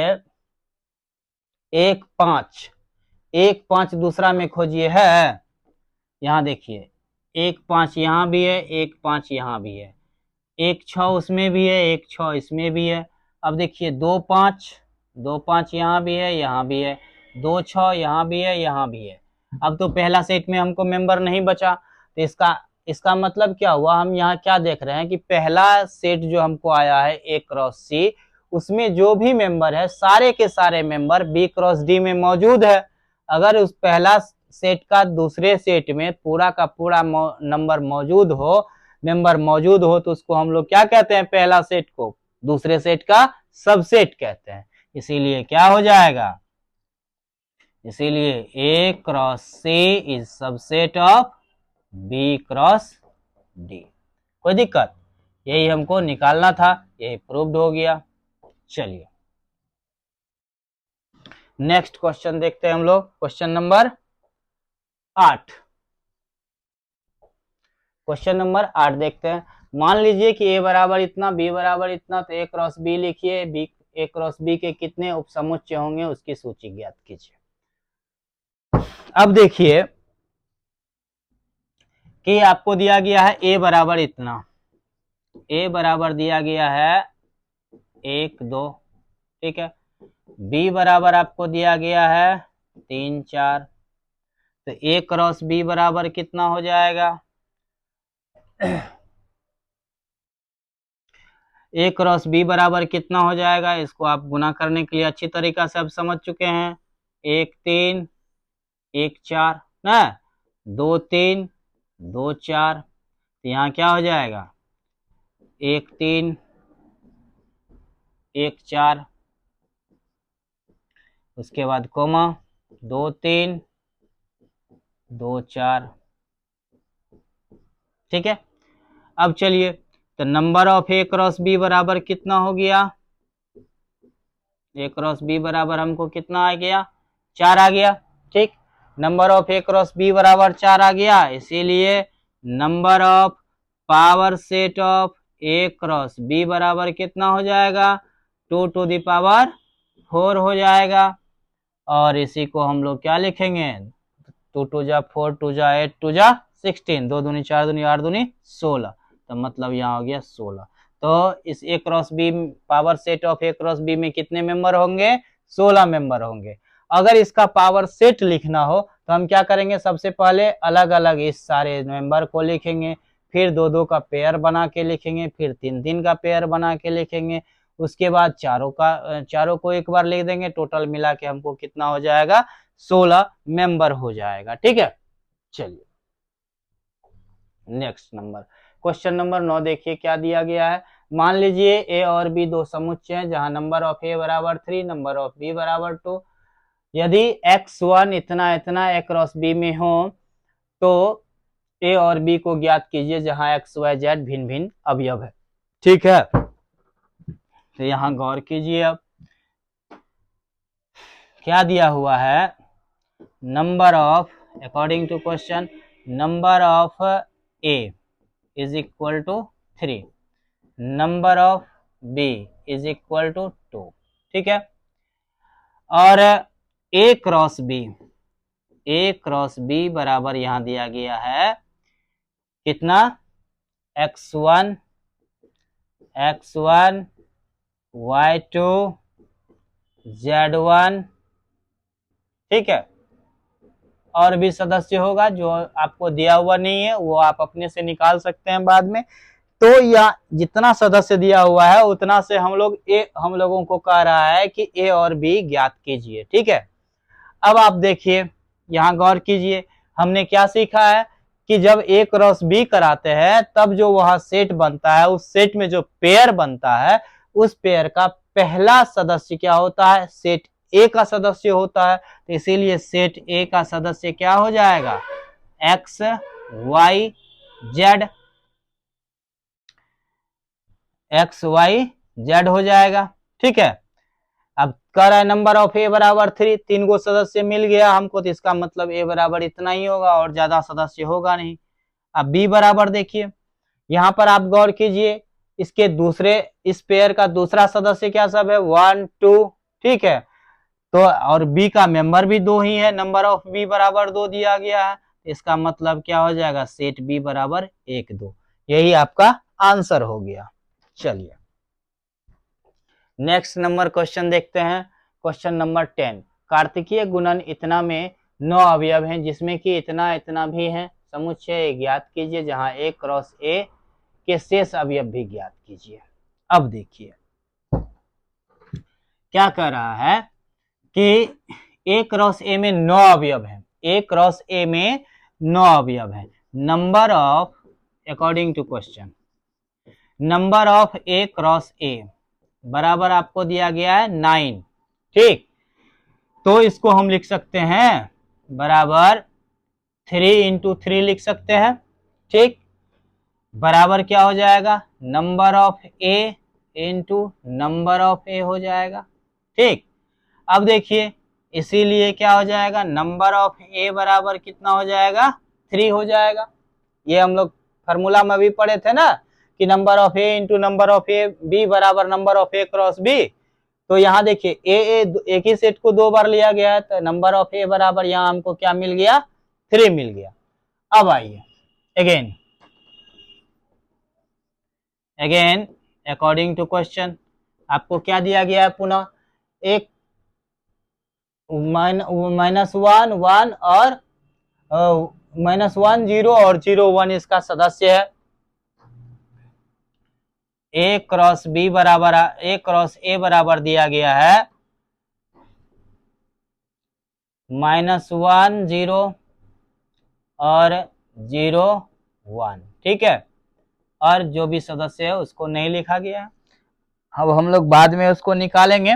A: 1 5, 1 5 दूसरा में खोजिए है, यहाँ देखिए 1 5 यहाँ भी है, 1 5 यहाँ भी है, 1 6 उसमें भी है, 1 6 इसमें भी है। अब देखिए 2 5, 2 5 यहाँ भी है, यहाँ भी है, 2 6 यहाँ भी है, यहाँ भी है। अब तो पहला सेट में हमको मेंबर नहीं बचा, तो इसका मतलब क्या हुआ, हम यहाँ क्या देख रहे हैं कि पहला सेट जो हमको आया है ए क्रॉस सी, उसमें जो भी मेंबर है सारे के सारे मेंबर बी क्रॉस डी में मौजूद है। अगर उस पहला सेट का दूसरे सेट में पूरा का पूरा नंबर मौजूद हो, मेंबर मौजूद हो, तो उसको हम लोग क्या कहते हैं, पहला सेट को दूसरे सेट का सबसेट कहते हैं। इसीलिए क्या हो जाएगा, इसीलिए A cross C is subset of B cross D. कोई दिक्कत, यही हमको निकालना था, यही प्रूव्ड हो गया। चलिए नेक्स्ट क्वेश्चन देखते हैं हम लोग, क्वेश्चन नंबर 8। क्वेश्चन नंबर 8 देखते हैं। मान लीजिए कि ए बराबर इतना, बी बराबर इतना, तो ए क्रॉस बी लिखिए, बी ए क्रॉस बी के कितने उपसमुच्चय होंगे उसकी सूची ज्ञात कीजिए। अब देखिए कि आपको दिया गया है ए बराबर इतना, ए बराबर दिया गया है 1 2, ठीक है। बी बराबर आपको दिया गया है 3 4, तो ए क्रॉस बी बराबर कितना हो जाएगा, ए क्रॉस बी बराबर कितना हो जाएगा, इसको आप गुना करने के लिए अच्छी तरीका से आप समझ चुके हैं। 1 3 1 4 ना, 2 3 2 4, तो यहाँ क्या हो जाएगा 1 3 1 4, उसके बाद कोमा 2 3 2 4, ठीक है। अब चलिए, तो number of A cross B बराबर कितना हो गया, ए क्रॉस बी बराबर हमको कितना आ गया, 4 आ गया, ठीक। Number of A cross B बराबर 4 आ गया, इसीलिए number of power set of A cross B बराबर कितना हो जाएगा, 2 टू द पावर 4 हो जाएगा। और इसी को हम लोग क्या लिखेंगे, 2 2 जा 4 2 जा 8 2 जा 16, 2 दूनी 4 दूनी 8 दूनी 16, तो मतलब यहाँ हो गया 16। तो इस A cross B power set of A cross B में कितने मेंबर होंगे, 16 मेंबर होंगे। अगर इसका पावर सेट लिखना हो तो हम क्या करेंगे, सबसे पहले अलग अलग इस सारे मेंबर को लिखेंगे, फिर 2 2 का पेयर बना के लिखेंगे, फिर 3 3 का पेयर बना के लिखेंगे, उसके बाद चारों को एक बार लिख देंगे, टोटल मिला के हमको कितना हो जाएगा, 16 मेंबर हो जाएगा, ठीक है। चलिए नेक्स्ट नंबर, क्वेश्चन नंबर 9 देखिए क्या दिया गया है। मान लीजिए ए और बी दो समुच्चय हैं जहां नंबर ऑफ ए बराबर 3, नंबर ऑफ बी बराबर 2। यदि x1 इतना इतना ए क्रॉस बी में हो तो ए और बी को ज्ञात कीजिए जहां एक्स वाई जेड भिन्न भिन्न अवयव है, ठीक है। तो यहां गौर कीजिए, अब क्या दिया हुआ है, number of, according to question, number of A is equal to 3, number of B is equal to 2, ठीक है। और A cross B, A cross B बराबर यहां दिया गया है कितना, x1 y2 z1, ठीक है। और भी सदस्य होगा जो आपको दिया हुआ नहीं है, वो आप अपने से निकाल सकते हैं बाद में। तो या जितना सदस्य दिया हुआ है उतना से हम लोगों को कह रहा है कि ए और बी ज्ञात कीजिए, ठीक है। अब आप देखिए, यहाँ गौर कीजिए, हमने क्या सीखा है कि जब ए क्रॉस बी कराते हैं तब जो वहां सेट बनता है, उस सेट में जो पेयर बनता है, उस पेयर का पहला सदस्य क्या होता है, सेट ए का सदस्य होता है। तो इसीलिए सेट ए का सदस्य क्या हो जाएगा, X Y Z, X Y Z हो जाएगा, ठीक है। अब कह रहा है नंबर ऑफ ए बराबर 3, 3 गो सदस्य मिल गया हमको, तो इसका मतलब ए बराबर इतना ही होगा और ज्यादा सदस्य होगा नहीं। अब बी बराबर देखिए, यहाँ पर आप गौर कीजिए, इसके दूसरे, इस पेयर का दूसरा सदस्य क्या सब है, 1 2, ठीक है। तो और बी का मेंबर भी 2 ही है, नंबर ऑफ बी बराबर 2 दिया गया है, इसका मतलब क्या हो जाएगा, सेट बी बराबर 1 2। यही आपका आंसर हो गया। चलिए नेक्स्ट नंबर क्वेश्चन देखते हैं। क्वेश्चन नंबर 10, कार्तिकीय गुणन इतना में 9 अवयव हैं जिसमें कि इतना इतना भी है, समुच्चय ज्ञात कीजिए जहां ए क्रॉस ए के शेष अवयव भी ज्ञात कीजिए। अब देखिए क्या कह रहा है कि ए क्रॉस ए में 9 अवयव है, ए क्रॉस ए में 9 अवयव है। Number of, according to question, number of A cross A बराबर आपको दिया गया है 9, ठीक। तो इसको हम लिख सकते हैं बराबर 3 इंटू 3 लिख सकते हैं, ठीक। बराबर क्या हो जाएगा, number of A into number of A हो जाएगा, ठीक। अब देखिए इसीलिए क्या हो जाएगा, नंबर ऑफ ए बराबर कितना हो जाएगा, 3 हो जाएगा। ये हम लोग फार्मूला में भी पढ़े थे ना कि number of A into number of A B बराबर number of A cross B. तो यहाँ देखिए एक ही सेट को 2 बार लिया गया है, तो नंबर ऑफ ए बराबर यहाँ हमको क्या मिल गया, 3 मिल गया। अब आइए अगेन अकॉर्डिंग टू क्वेश्चन आपको क्या दिया गया है, पुनः एक -1 1 और -1 0 और 0 1 इसका सदस्य है। ए क्रॉस बी बराबर, ए क्रॉस ए बराबर दिया गया है -1 0 और 0 1, ठीक है। और जो भी सदस्य है उसको नहीं लिखा गया है, अब हम लोग बाद में उसको निकालेंगे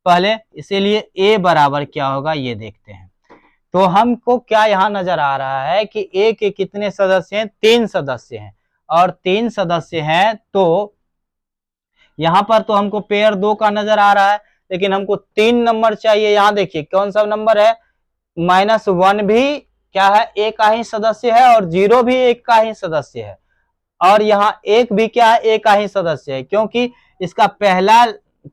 A: पहले, इसीलिए ए बराबर क्या होगा ये देखते हैं। तो हमको क्या यहाँ नजर आ रहा है कि ए के कितने सदस्य हैं, 3 सदस्य हैं, और 3 सदस्य हैं, तो यहाँ पर तो हमको पेयर 2 का नजर आ रहा है, लेकिन हमको 3 नंबर चाहिए। यहाँ देखिए कौन सा नंबर है, -1 भी क्या है, एक का ही सदस्य है, और 0 भी एक का ही सदस्य है, और यहाँ 1 भी क्या है, एक का ही सदस्य है, क्योंकि इसका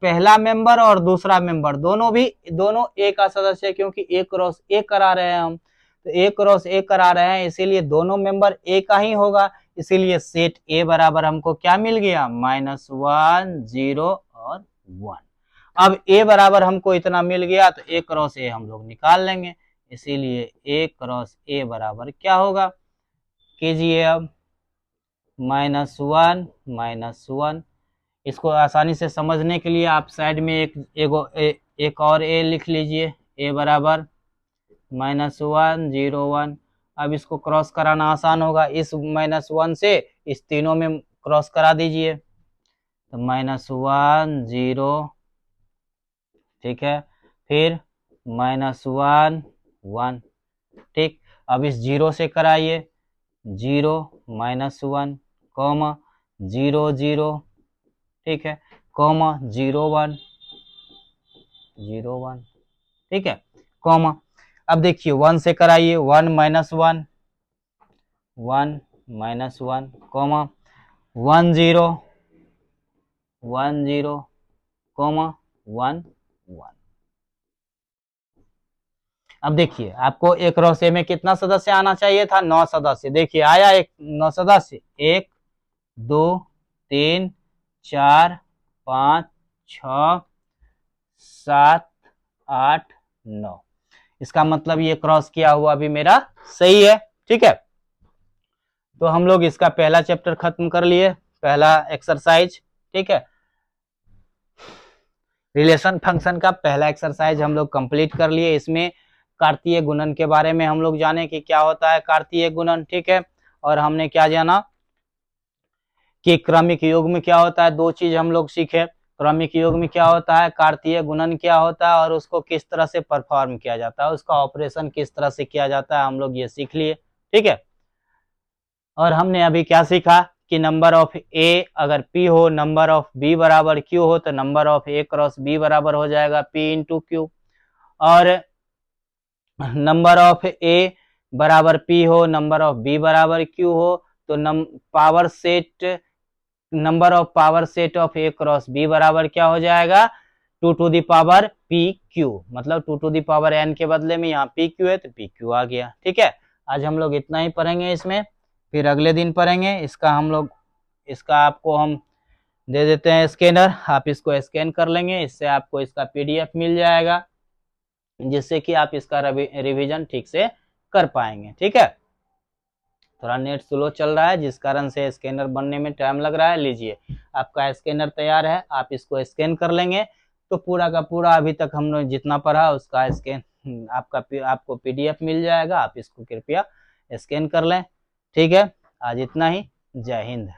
A: पहला मेंबर और दूसरा मेंबर दोनों ए का सदस्य है, क्योंकि ए क्रॉस ए करा रहे हैं हम, तो ए क्रॉस ए करा रहे हैं, इसीलिए दोनों मेंबर ए का ही होगा। इसीलिए सेट ए बराबर हमको क्या मिल गया, -1 0 और 1। अब ए बराबर हमको इतना मिल गया, तो ए क्रॉस ए हम लोग निकाल लेंगे, इसीलिए ए क्रॉस ए बराबर क्या होगा, कीजिए अब -1 -1। इसको आसानी से समझने के लिए आप साइड में एक और ए लिख लीजिए, ए बराबर -1 0 1। अब इसको क्रॉस कराना आसान होगा, इस -1 से इस तीनों में क्रॉस करा दीजिए, तो -1 0, ठीक है, फिर -1 1, ठीक। अब इस 0 से कराइए, 0 -1 कॉमा 0 0, ठीक है, कॉमा 0 1 0 1, ठीक है, कॉमा। अब देखिए 1 से कराइए, 1 -1 1 -1 कॉमा 1 0 1 0 कॉमा 1 1। अब देखिए आपको एक क्रॉस ए में कितना सदस्य आना चाहिए था, 9 सदस्य। देखिए आया 9 सदस्य, 1 2 3 4 5 6 7 8 9। इसका मतलब ये क्रॉस किया हुआ भी मेरा सही है, ठीक है। तो हम लोग इसका पहला चैप्टर खत्म कर लिए, पहला एक्सरसाइज, ठीक है। रिलेशन फंक्शन का पहला एक्सरसाइज हम लोग कंप्लीट कर लिए। इसमें कार्तीय गुणन के बारे में हम लोग जाने कि क्या होता है कार्तीय गुणन, ठीक है। और हमने क्या जाना कि क्रमिक योग में क्या होता है, 2 चीज हम लोग सीखे, क्रमिक योग में क्या होता है, कार्तीय गुणन क्या होता है, और उसको किस तरह से परफॉर्म किया जाता है, उसका ऑपरेशन किस तरह से किया जाता है, हम लोग ये सीख लिए, ठीक है। और हमने अभी क्या सीखा कि नंबर ऑफ ए अगर P हो, नंबर ऑफ B बराबर Q हो, तो number of A cross B बराबर हो जाएगा P इंटू Q। और नंबर ऑफ A बराबर P हो, नंबर ऑफ B बराबर Q हो, तो power set number of power set of A cross B बराबर क्या हो जाएगा, 2 टू दी पावर PQ, मतलब 2 टू दी पावर n के बदले में यहाँ PQ है तो PQ आ गया। ठीक है, आज हम लोग इतना ही पढ़ेंगे इसमें, फिर अगले दिन पढ़ेंगे इसका आपको हम दे देते हैं स्कैनर, आप इसको स्कैन कर लेंगे, इससे आपको इसका PDF मिल जाएगा, जिससे कि आप इसका रिवीजन ठीक से कर पाएंगे। ठीक है, थोड़ा नेट स्लो चल रहा है जिस कारण से स्कैनर बनने में टाइम लग रहा है। लीजिए, आपका स्कैनर तैयार है, आप इसको स्कैन कर लेंगे तो पूरा का पूरा अभी तक हम लोग जितना पढ़ा उसका स्कैन आपको PDF मिल जाएगा। आप इसको कृपया स्कैन कर लें। ठीक है, आज इतना ही। जय हिंद।